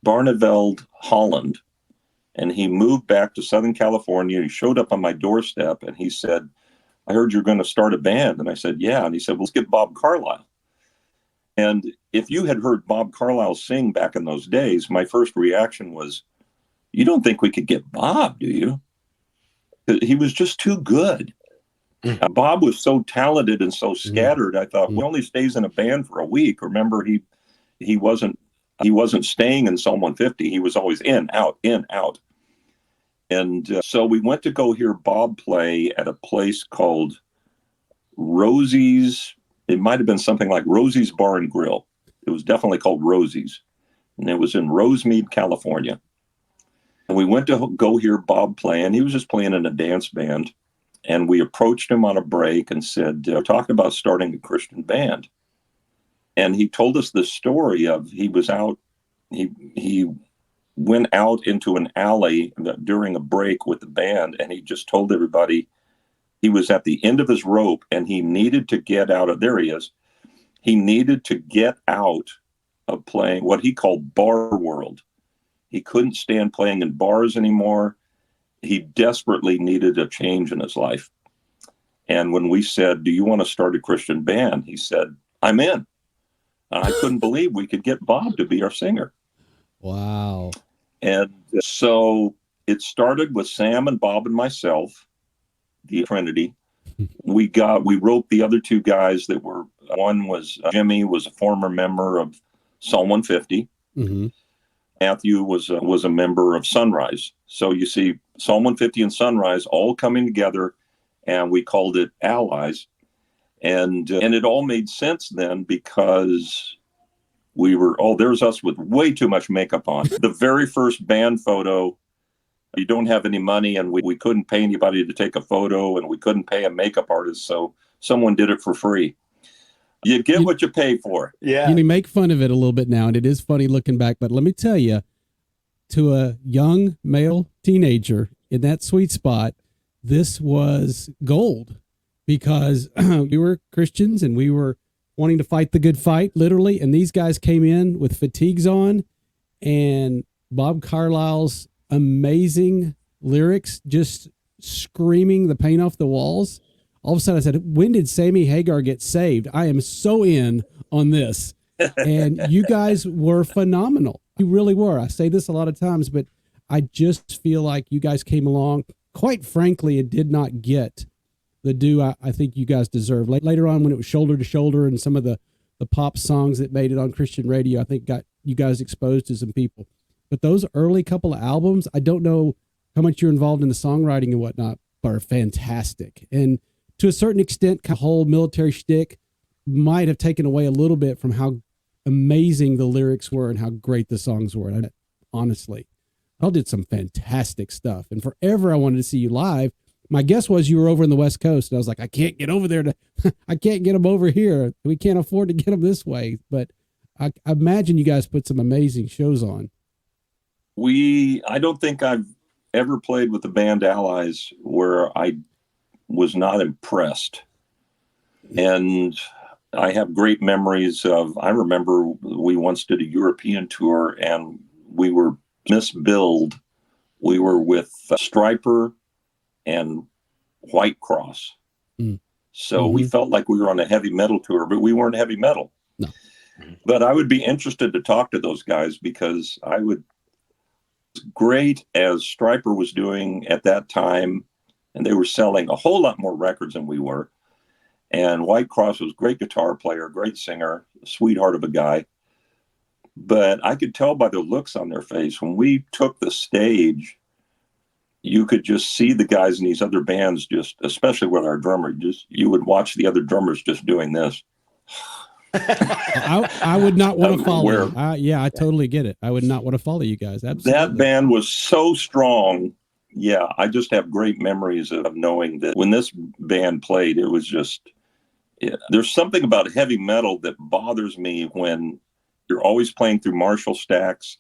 Barneveld, Holland. And he moved back to Southern California. He showed up on my doorstep and he said, I heard you're going to start a band. And I said, yeah. And he said, well, let's get Bob Carlyle. And if you had heard Bob Carlyle sing back in those days, my first reaction was, you don't think we could get Bob, do you? He was just too good. Bob was so talented and so scattered. I thought, well, he only stays in a band for a week. Remember, he wasn't staying in Psalm 150. He was always in, out, in, out. And so we went to go hear Bob play at a place called Rosie's. It might have been something like Rosie's Bar and Grill. It was definitely called Rosie's. And it was in Rosemead, California. And we went to go hear Bob play, and he was just playing in a dance band. And we approached him on a break and said, talking about starting a Christian band. And he told us the story of he was out, he went out into an alley during a break with the band, and he just told everybody he was at the end of his rope and he needed to get out of, there he is, he needed to get out of playing what he called bar world. He couldn't stand playing in bars anymore. He desperately needed a change in his life. And when we said, do you want to start a Christian band? He said, I'm in. And I couldn't believe we could get Bob to be our singer. Wow. And so it started with Sam and Bob and myself, the Trinity. We wrote the other two guys that were, one was Jimmy, was a former member of Psalm 150. Mm-hmm. Matthew was a member of Sunrise. So you see Psalm 150 and Sunrise all coming together, and we called it Allies. And it all made sense then because we were, there's us with way too much makeup on. The very first band photo, you don't have any money, and we couldn't pay anybody to take a photo, and we couldn't pay a makeup artist, so someone did it for free. You get what you pay for. Yeah. You make fun of it a little bit now, and it is funny looking back, but let me tell you, to a young male teenager in that sweet spot, this was gold, because we were Christians and we were wanting to fight the good fight, literally, and these guys came in with fatigues on, and Bob Carlyle's amazing lyrics just screaming the paint off the walls. All of a sudden I said, when did Sammy Hagar get saved? I am so in on this. And you guys were phenomenal. You really were. I say this a lot of times, but I just feel like you guys came along, quite frankly, and did not get the due I think you guys deserve. Later on, when it was Shoulder to Shoulder and some of the pop songs that made it on Christian radio, I think got you guys exposed to some people. But those early couple of albums, I don't know how much you're involved in the songwriting and whatnot, but are fantastic. And to a certain extent, the whole military shtick might have taken away a little bit from how amazing the lyrics were and how great the songs were. And honestly, y'all did some fantastic stuff. And forever I wanted to see you live. My guess was you were over in the West Coast. And I was like, I can't get over there I can't get them over here. We can't afford to get them this way. But I imagine you guys put some amazing shows on. I don't think I've ever played with the band Allies where I was not impressed. And I have great memories I remember we once did a European tour and we were misbilled. We were with Stryper and White Cross. So we felt like we were on a heavy metal tour, but we weren't heavy metal. No. But I would be interested to talk to those guys because great as Stryper was doing at that time, and they were selling a whole lot more records than we were. And White Cross was a great guitar player, great singer, sweetheart of a guy. But I could tell by the looks on their face when we took the stage, you could just see the guys in these other bands, just especially with our drummer, you would watch the other drummers just doing this. I would not want to follow you. I totally get it. I would not want to follow you guys. Absolutely. That band was so strong. Yeah, I just have great memories of knowing that when this band played, it was just, there's something about heavy metal that bothers me when you're always playing through Marshall stacks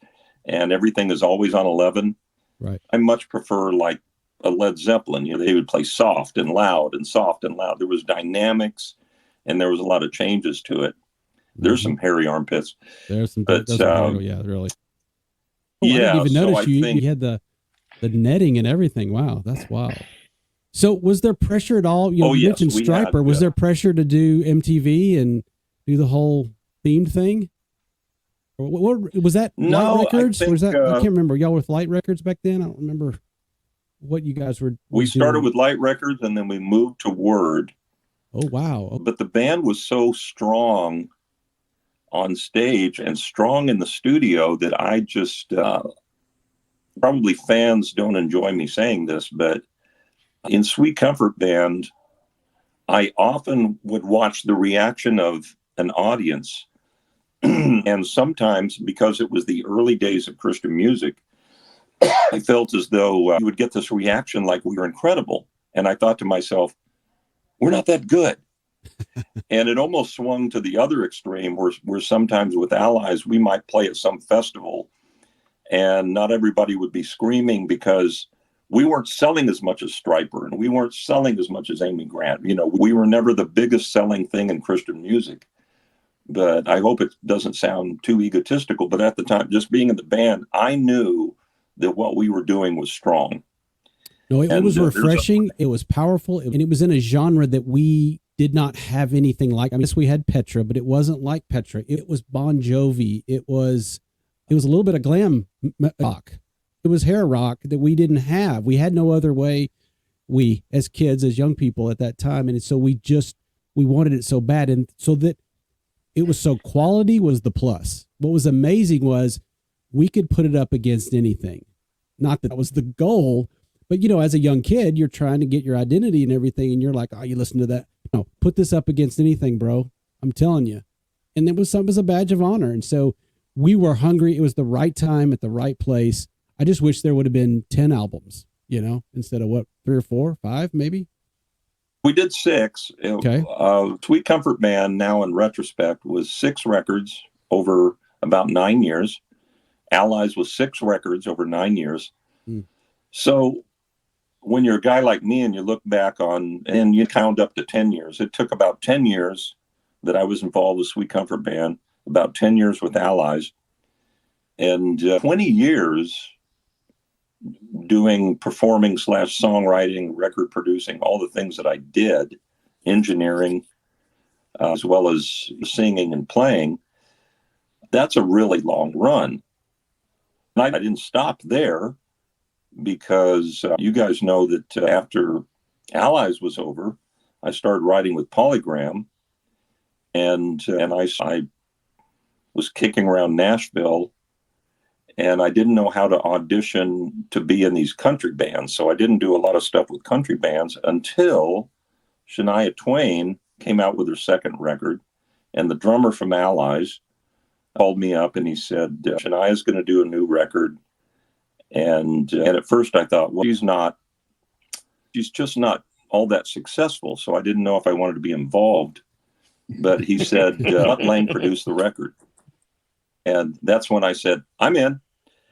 and everything is always on 11. Right. I much prefer like a Led Zeppelin. They would play soft and loud and soft and loud. There was dynamics and there was a lot of changes to it. There's some hairy armpits. There's some, yeah, really. Oh, I didn't even notice you think had the netting and everything. Wow, that's wild. So was there pressure at all? You mentioned Striper. Was there pressure to do MTV and do the whole themed thing? What was that? No, Light Records? I can't remember. Y'all with Light Records back then? I don't remember what you guys were we started doing. with Light Records, and then we moved to Word. Oh, wow. But the band was so strong on stage and strong in the studio that I just probably fans don't enjoy me saying this, but in Sweet Comfort Band, I often would watch the reaction of an audience. And sometimes, because it was the early days of Christian music, I felt as though you would get this reaction like we were incredible. And I thought to myself, we're not that good. And it almost swung to the other extreme where sometimes with Allies, we might play at some festival and not everybody would be screaming because we weren't selling as much as Striper and we weren't selling as much as Amy Grant. We were never the biggest selling thing in Christian music. But I hope it doesn't sound too egotistical. But at the time, just being in the band, I knew that what we were doing was strong. No, it was refreshing. It was powerful. And it was in a genre that we did not have anything like. I mean, yes, we had Petra, but it wasn't like Petra. It was Bon Jovi. It was a little bit of glam rock. It was hair rock that we didn't have. We had no other way. We, as kids, as young people at that time. And so we wanted it so bad. And so that it was so quality was the plus. What was amazing was we could put it up against anything. Not that was the goal, but as a young kid, you're trying to get your identity and everything. And you're like, oh, you listen to that. No, put this up against anything, bro. I'm telling you. And it was a badge of honor. And so we were hungry. It was the right time at the right place. I just wish there would have been 10 albums, instead of 3 or 4, 5, maybe. We did 6. Okay. Sweet Comfort Band, now in retrospect, was 6 records over about 9 years. Allies was 6 records over 9 years. So when you're a guy like me and you look back on and you count up to 10 years, it took about 10 years that I was involved with Sweet Comfort Band, about 10 years with Allies, and 20 years doing performing / songwriting, record producing, all the things that I did, engineering, as well as singing and playing. That's a really long run. And I didn't stop there because you guys know that after Allies was over, I started writing with Polygram, and I was kicking around Nashville, and I didn't know how to audition to be in these country bands. So I didn't do a lot of stuff with country bands until Shania Twain came out with her second record. And the drummer from Allies called me up and he said, Shania's going to do a new record. And at first I thought, well, she's just not all that successful. So I didn't know if I wanted to be involved. But he said, Mutt Lange produced the record. And that's when I said, I'm in.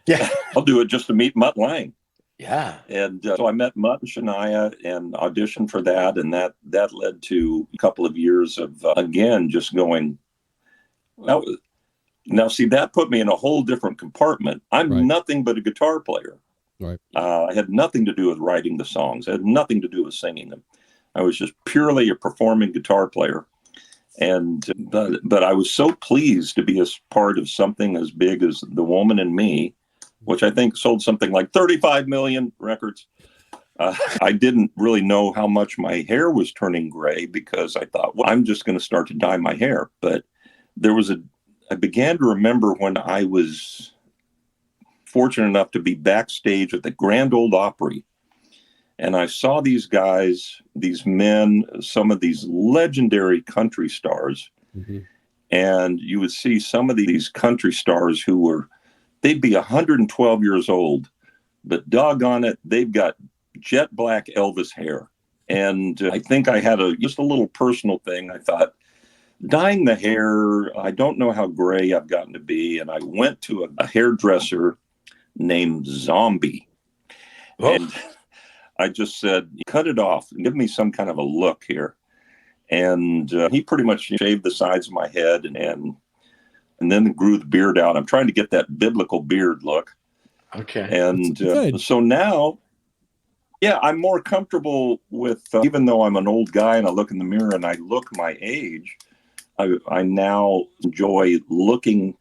Yeah, I'll do it just to meet Mutt Lange. Yeah. And so I met Mutt and Shania and auditioned for that. And that led to a couple of years of, again, just going, well, now, see, that put me in a whole different compartment. I'm nothing but a guitar player. Right. I had nothing to do with writing the songs. I had nothing to do with singing them. I was just purely a performing guitar player. And but I was so pleased to be a part of something as big as The Woman and Me, which I think sold something like 35 million records. I didn't really know how much my hair was turning gray because I thought, well, I'm just going to start to dye my hair. But I began to remember when I was fortunate enough to be backstage at the Grand Ole Opry. And I saw these guys, these men, some of these legendary country stars. Mm-hmm. And you would see some of these country stars they'd be 112 years old, but doggone it, they've got jet black Elvis hair. And I think I had just a little personal thing. I thought, dyeing the hair, I don't know how gray I've gotten to be. And I went to a hairdresser named Zombie. Oh. And I just said, cut it off and give me some kind of a look here. And he pretty much shaved the sides of my head and then grew the beard out. I'm trying to get that biblical beard look. Okay. And so now, yeah, I'm more comfortable with, even though I'm an old guy and I look in the mirror and I look my age, I now enjoy looking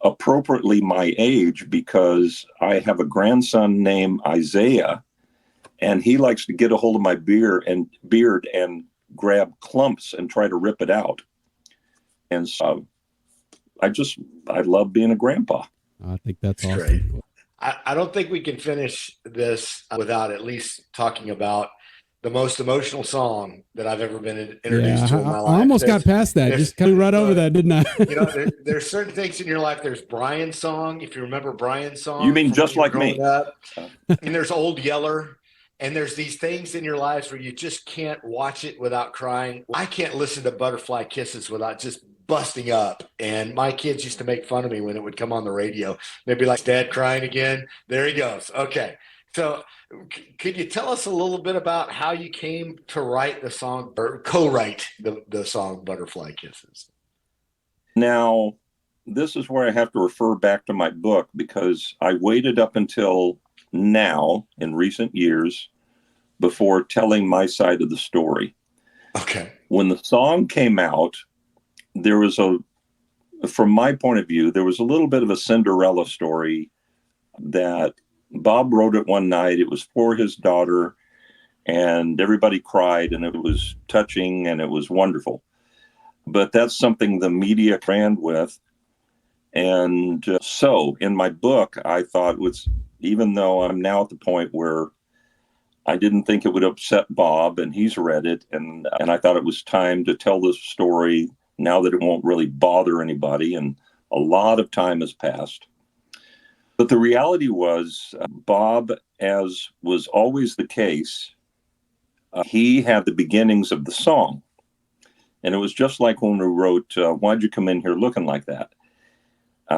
appropriately my age because I have a grandson named Isaiah, and he likes to get a hold of my beard and grab clumps and try to rip it out. And so I love being a grandpa. I think that's awesome. Great. I don't think we can finish this without at least talking about the most emotional song that I've ever been introduced to in my life. I almost got past that. Just kind of right over that, didn't I? There's certain things in your life. There's Brian's song. If you remember Brian's song. You mean Just Like Me? Up. And there's Old Yeller. And there's these things in your lives where you just can't watch it without crying. I can't listen to Butterfly Kisses without just busting up. And my kids used to make fun of me when it would come on the radio. They'd be like, Dad crying again? There he goes. Okay. So could you tell us a little bit about how you came to write the song or co-write the song Butterfly Kisses? Now, this is where I have to refer back to my book because I waited up until now in recent years before telling my side of the story. Okay. When the song came out, there was from my point of view, there was a little bit of a Cinderella story that Bob wrote it one night. It was for his daughter, and everybody cried, and it was touching, and it was wonderful. But that's something the media ran with. And so in my book, I thought even though I'm now at the point where I didn't think it would upset Bob, and he's read it, and I thought it was time to tell this story now that it won't really bother anybody, and a lot of time has passed. But the reality was, Bob, as was always the case, he had the beginnings of the song. And it was just like when we wrote, Why'd You Come In Here Looking Like That?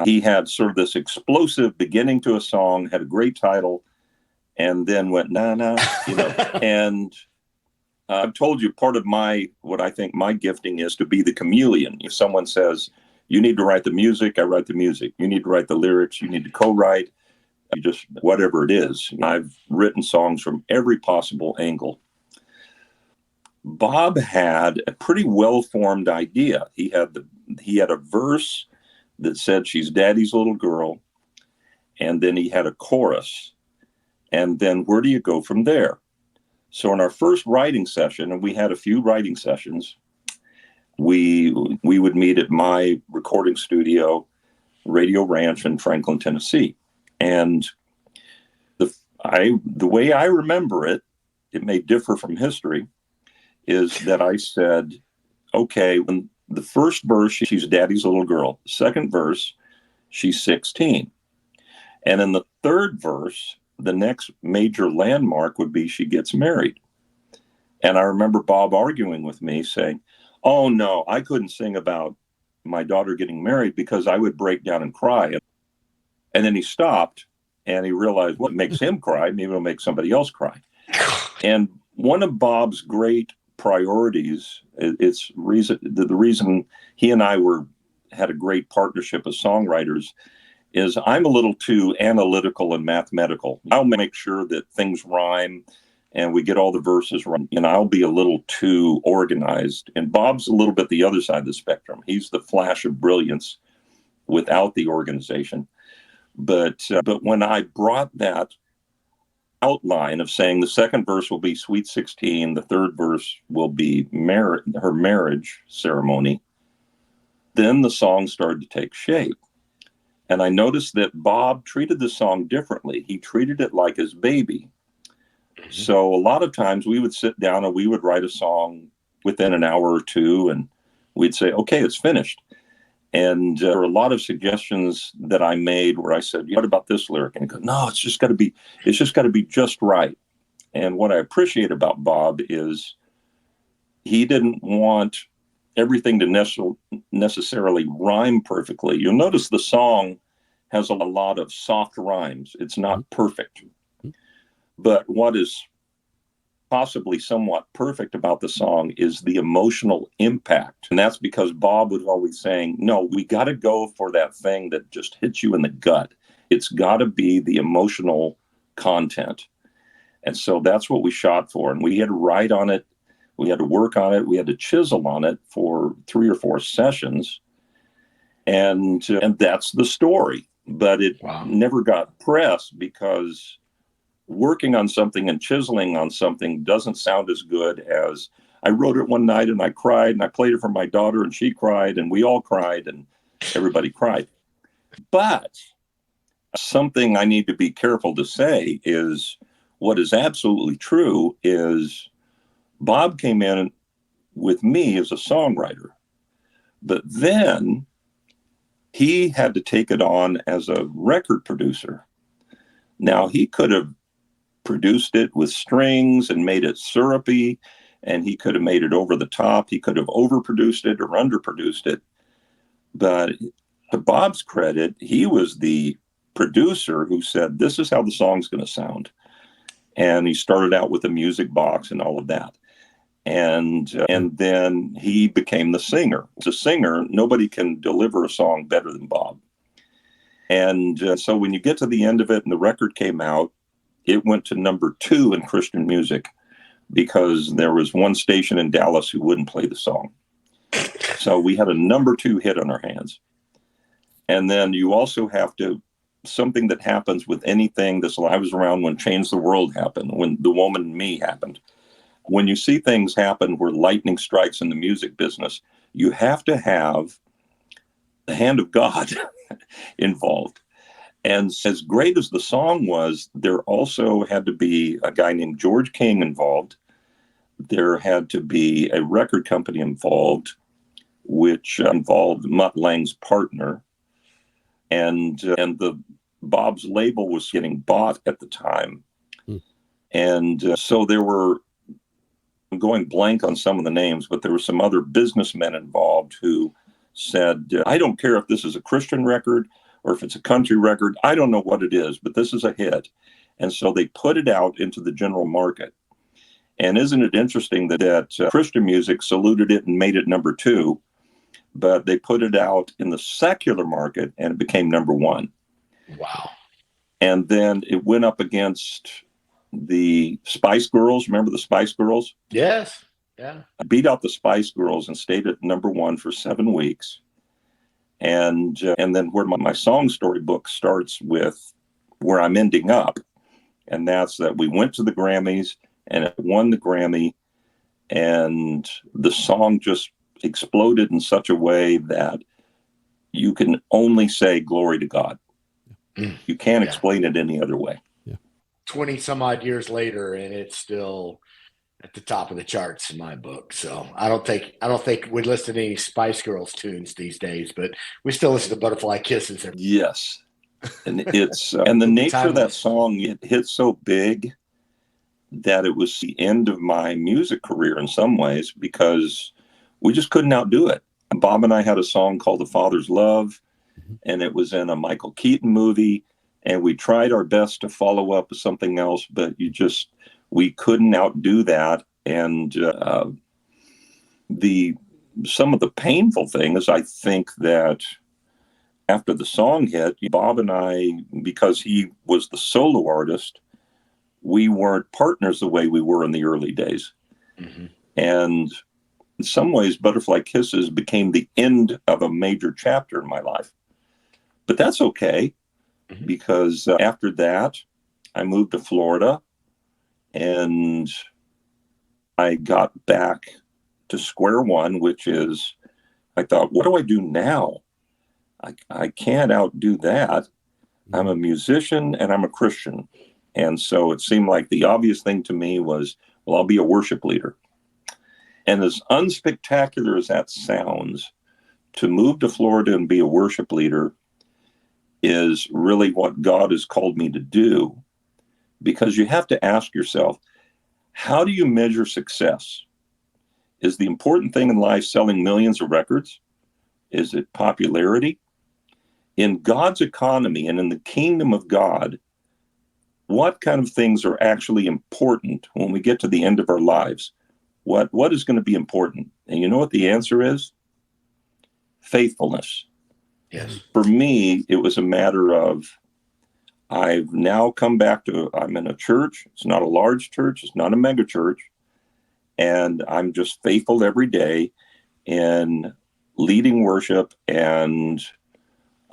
He had sort of this explosive beginning to a song, had a great title, and then went, nah, and I've told you part of what I think my gifting is to be the chameleon. If someone says, you need to write the music, I write the music. You need to write the lyrics, you need to co-write, whatever it is. I've written songs from every possible angle. Bob had a pretty well-formed idea. He had a verse that said, she's daddy's little girl. And then he had a chorus. And then where do you go from there? So in our first writing session, and we had a few writing sessions, we would meet at my recording studio, Radio Ranch in Franklin, Tennessee. And the way I remember it, it may differ from history, is that I said, okay, when the first verse, she's daddy's little girl. Second verse, she's 16. And in the third verse, the next major landmark would be she gets married. And I remember Bob arguing with me saying, oh no, I couldn't sing about my daughter getting married because I would break down and cry. And then he stopped and he realized what makes him cry, maybe it'll make somebody else cry. And one of Bob's great priorities, the reason he and I had a great partnership as songwriters, is I'm a little too analytical and mathematical. I'll make sure that things rhyme and we get all the verses right. And I'll be a little too organized. And Bob's a little bit the other side of the spectrum. He's the flash of brilliance without the organization. But when I brought that outline of saying the second verse will be Sweet 16, the third verse will be her marriage ceremony, then the song started to take shape. And I noticed that Bob treated the song differently. He treated it like his baby. Mm-hmm. So a lot of times we would sit down and we would write a song within an hour or two, and we'd say, okay, it's finished. And there were a lot of suggestions that I made where I said, what about this lyric? And he goes, no, it's just got to be just right. And what I appreciate about Bob is he didn't want everything to necessarily rhyme perfectly. You'll notice the song has a lot of soft rhymes. It's not perfect. But what is possibly somewhat perfect about the song is the emotional impact. And that's because Bob was always saying, no, we got to go for that thing that just hits you in the gut. It's got to be the emotional content. And so that's what we shot for. And we had to write on it. We had to work on it. We had to chisel on it for 3 or 4 sessions. And that's the story. But it never got pressed because working on something and chiseling on something doesn't sound as good as I wrote it one night and I cried and I played it for my daughter and she cried and we all cried and everybody cried. But something I need to be careful to say is what is absolutely true is Bob came in with me as a songwriter, but then he had to take it on as a record producer. Now, he could have produced it with strings and made it syrupy, and he could have made it over the top. He could have overproduced it or underproduced it. But to Bob's credit, he was the producer who said, this is how the song's going to sound. And he started out with a music box and all of that. And then he became the singer. As a singer, nobody can deliver a song better than Bob. And so when you get to the end of it and the record came out, it went to number 2 in Christian music because there was one station in Dallas who wouldn't play the song. So we had a number 2 hit on our hands. And then you also have to, something that happens with anything this, I was around when Change the World happened, when The Woman in Me happened. When you see things happen where lightning strikes in the music business, you have to have the hand of God involved. And as great as the song was, there also had to be a guy named George King involved. There had to be a record company involved, which involved Mutt Lange's partner. And the Bob's label was getting bought at the time. And so there were, I'm going blank on some of the names, but there were some other businessmen involved who said, I don't care if this is a Christian record or if it's a country record. I don't know what it is, but this is a hit. And so they put it out into the general market. And isn't it interesting that Christian music saluted it and made it number 2, but they put it out in the secular market and it became number 1. Wow. And then it went up against the Spice Girls. Remember the Spice Girls? Yes. Yeah. I beat out the Spice Girls and stayed at number 1 for 7 weeks. And then where my song storybook starts with where I'm ending up. And that's that we went to the Grammys and it won the Grammy. And the song just exploded in such a way that you can only say glory to God. You can't explain it any other way. 20 some odd years later, and it's still at the top of the charts in my book. So I don't think we listen to any Spice Girls tunes these days, but we still listen to Butterfly Kisses. Yes. And it's and the nature of that song, it hit so big that it was the end of my music career in some ways because we just couldn't outdo it. Bob and I had a song called The Father's Love, and it was in a Michael Keaton movie, and we tried our best to follow up with something else, but we couldn't outdo that. And some of the painful thing is I think that after the song hit, Bob and I, because he was the solo artist, we weren't partners the way we were in the early days. And in some ways, Butterfly Kisses became the end of a major chapter in my life. But that's okay, because after that, I moved to Florida and I got back to square one, which is, I thought, what do I do now? I can't outdo that. I'm a musician and I'm a Christian. And so it seemed like the obvious thing to me was, well, I'll be a worship leader. And as unspectacular as that sounds, to move to Florida and be a worship leader is really what God has called me to do, because you have to ask yourself, how do you measure success? Is the important thing in life selling millions of records? Is it popularity? In God's economy and in the kingdom of God, what kind of things are actually important when we get to the end of our lives? What is going to be important? And you know what the answer is? Faithfulness. Yes. For me, it was a matter of I've now come back to, I'm in a church. It's not a large church. It's not a mega church. And I'm just faithful every day in leading worship and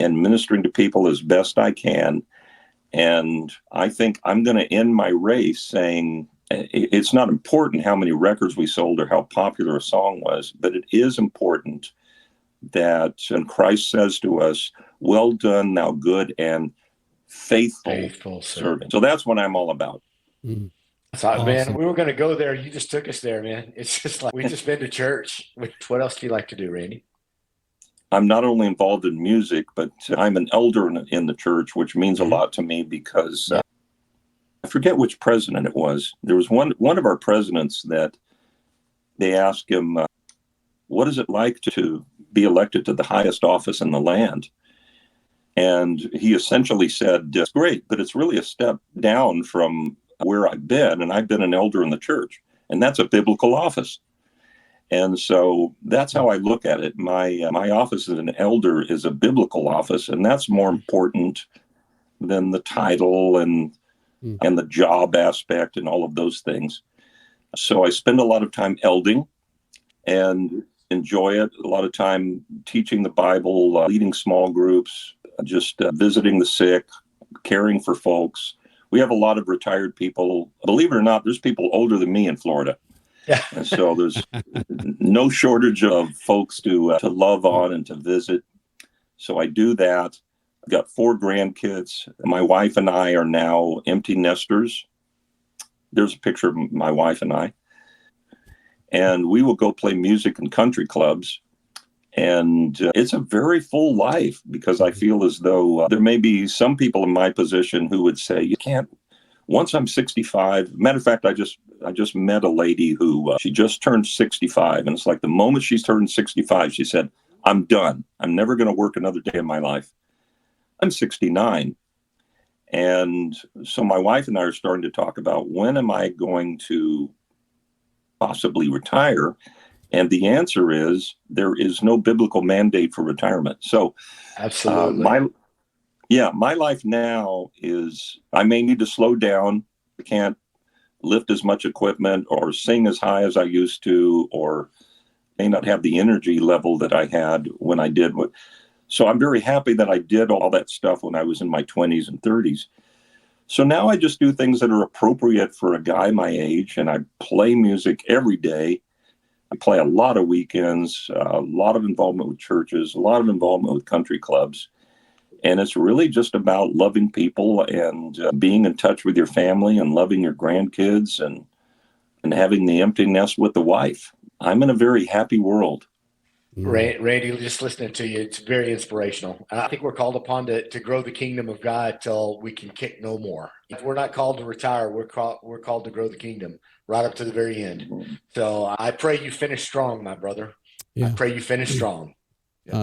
ministering to people as best I can. And I think I'm going to end my race saying it's not important how many records we sold or how popular a song was, but it is important that when Christ says to us, well done, thou good and faithful servant. So that's what I'm all about. Mm. So, awesome. Man, we were going to go there. You just took us there, man. It's just like we just been to church. What else do you like to do, Randy? I'm not only involved in music, but I'm an elder in the church, which means a lot to me because I forget which president it was. There was one of our presidents that they asked him, what is it like to be elected to the highest office in the land? And he essentially said, it's great, but it's really a step down from where I've been. And I've been an elder in the church, and that's a biblical office. And so that's how I look at it. My office as an elder is a biblical office, and that's more important than the title and the job aspect and all of those things. So I spend a lot of time elding and enjoy it. A lot of time teaching the Bible, leading small groups, just visiting the sick, caring for folks. We have a lot of retired people. Believe it or not, there's people older than me in Florida. Yeah. And so there's no shortage of folks to love on and to visit. So I do that. I've got 4 grandkids. My wife and I are now empty nesters. There's a picture of my wife and I. And we will go play music in country clubs. And it's a very full life because I feel as though there may be some people in my position who would say, you can't, once I'm 65, matter of fact, I just met a lady who she just turned 65. And it's like the moment she's turned 65, she said, I'm done. I'm never going to work another day in my life. I'm 69. And so my wife and I are starting to talk about when am I going to possibly retire? And the answer is there is no biblical mandate for retirement. So absolutely. My life now is I may need to slow down. I can't lift as much equipment or sing as high as I used to, or may not have the energy level that I had when I did. So I'm very happy that I did all that stuff when I was in my 20s and 30s. So now I just do things that are appropriate for a guy my age, and I play music every day. I play a lot of weekends, a lot of involvement with churches, a lot of involvement with country clubs. And it's really just about loving people and being in touch with your family and loving your grandkids and having the empty nest with the wife. I'm in a very happy world. Randy, just listening to you, it's very inspirational. And I think we're called upon to grow the kingdom of God till we can kick no more. If we're not called to retire, we're called to grow the kingdom right up to the very end. So I pray you finish strong, my brother. Yeah. I pray you finish strong.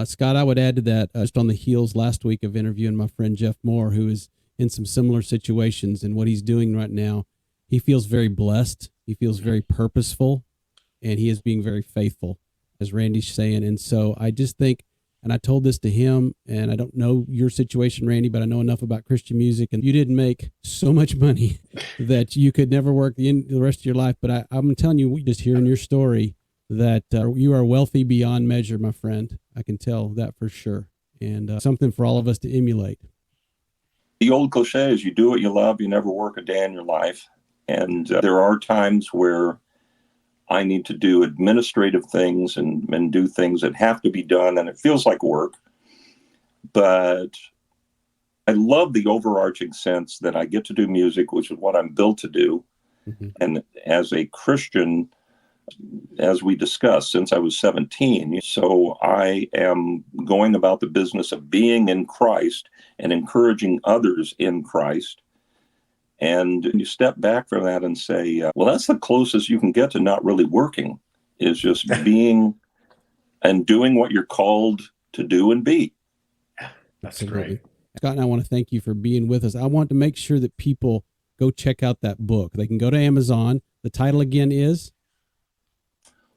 Scott, I would add to that, just on the heels last week of interviewing my friend Jeff Moore, who is in some similar situations, and what he's doing right now, he feels very blessed. He feels very purposeful, and he is being very faithful, as Randy's saying. And so I just think, and I told this to him, and I don't know your situation, Randy, but I know enough about Christian music, and you didn't make so much money that you could never work the rest of your life. But I'm telling you, just hearing your story, that you are wealthy beyond measure, my friend. I can tell that for sure. And something for all of us to emulate. The old cliche is you do what you love, you never work a day in your life. And there are times where I need to do administrative things and do things that have to be done, and it feels like work. But I love the overarching sense that I get to do music, which is what I'm built to do. Mm-hmm. And as a Christian, as we discussed, since I was 17. So I am going about the business of being in Christ and encouraging others in Christ. And you step back from that and say, well, that's the closest you can get to not really working, is just being and doing what you're called to do and be. That's great. Scott, and I want to thank you for being with us. I want to make sure that people go check out that book. They can go to Amazon. The title again is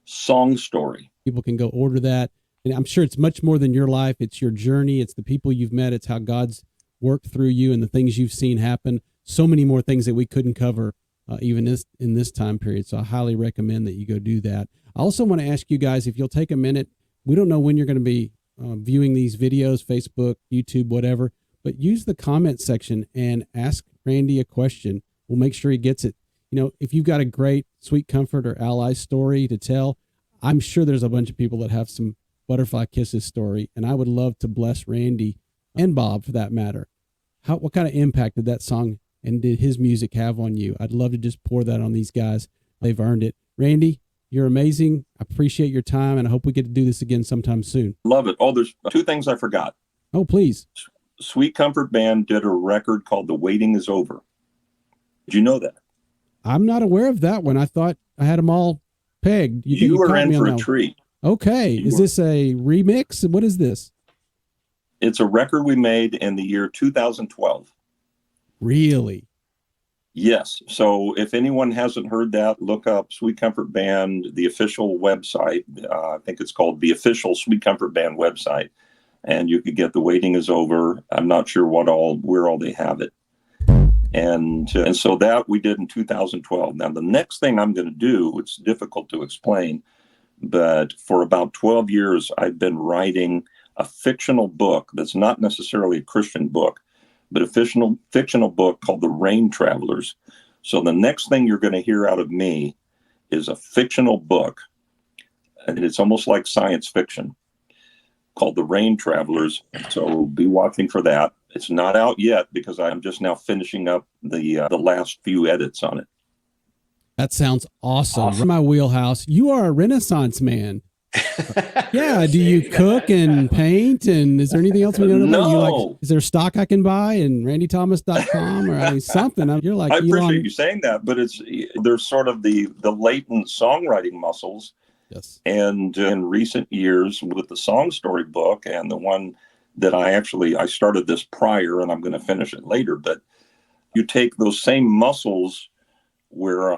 Song Story. People can go order that. And I'm sure it's much more than your life. It's your journey. It's the people you've met. It's how God's work through you and the things you've seen happen. So many more things that we couldn't cover even in this time period. So I highly recommend that you go do that. I also want to ask you guys, if you'll take a minute, we don't know when you're going to be viewing these videos, Facebook, YouTube, whatever, but use the comment section and ask Randy a question. We'll make sure he gets it. You know, if you've got a great Sweet Comfort or Ally story to tell, I'm sure there's a bunch of people that have some Butterfly Kisses story, and I would love to bless Randy and Bob for that matter. What kind of impact did that song and did his music have on you? I'd love to just pour that on these guys. They've earned it. Randy, you're amazing. I appreciate your time, and I hope we get to do this again sometime soon. Love it. Oh, there's two things I forgot. Oh, please. Sweet Comfort Band did a record called The Waiting Is Over. Did you know that? I'm not aware of that one. I thought I had them all pegged. You were in for a treat. Okay. Is this a remix? What is this? It's a record we made in the year 2012. Really? Yes. So if anyone hasn't heard that, look up Sweet Comfort Band, the official website. I think it's called the official Sweet Comfort Band website. And you could get The Waiting Is Over. I'm not sure where all they have it. And so that we did in 2012. Now, the next thing I'm going to do, it's difficult to explain, but for about 12 years, I've been writing a fictional book that's not necessarily a Christian book, but a fictional book called The Rain Travelers. So the next thing you're going to hear out of me is a fictional book, and it's almost like science fiction, called The Rain Travelers. So be watching for that. It's not out yet because I'm just now finishing up the last few edits on it. That sounds awesome. In my wheelhouse. You are a Renaissance man. Yeah. Do you cook and paint? And is there anything else we don't know about? No. Is there stock I can buy in randythomas.com or something? You're like, I appreciate you saying that, but there's sort of the latent songwriting muscles. Yes. And in recent years with the song story book and the one that I started this prior and I'm going to finish it later, but you take those same muscles where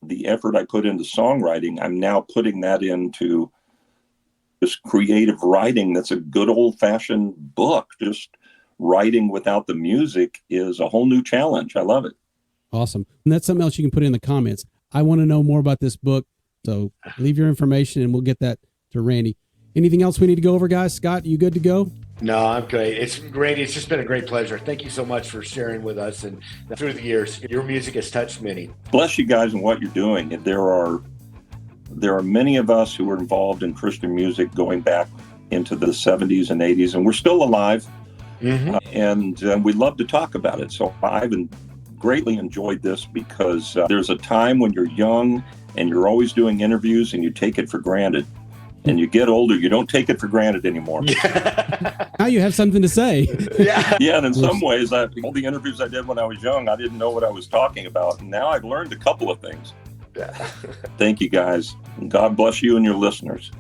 the effort I put into songwriting, I'm now putting that into this creative writing that's a good old-fashioned book. Just writing without the music is a whole new challenge. I love it. Awesome. And that's something else you can put in the comments. I want to know more about this book. So leave your information and we'll get that to Randy. Anything else we need to go over, guys? Scott, you good to go? No, I'm great. Randy, it's just been a great pleasure. Thank you so much for sharing with us. And through the years, your music has touched many. Bless you guys and what you're doing. There are many of us who were involved in Christian music going back into the 70s and 80s, and we're still alive. Mm-hmm. And we love to talk about it. So I've greatly enjoyed this because there's a time when you're young and you're always doing interviews and you take it for granted. And you get older, you don't take it for granted anymore. Now you have something to say. Yeah, and in some ways, all the interviews I did when I was young, I didn't know what I was talking about. And now I've learned a couple of things. Thank you, guys. And God bless you and your listeners.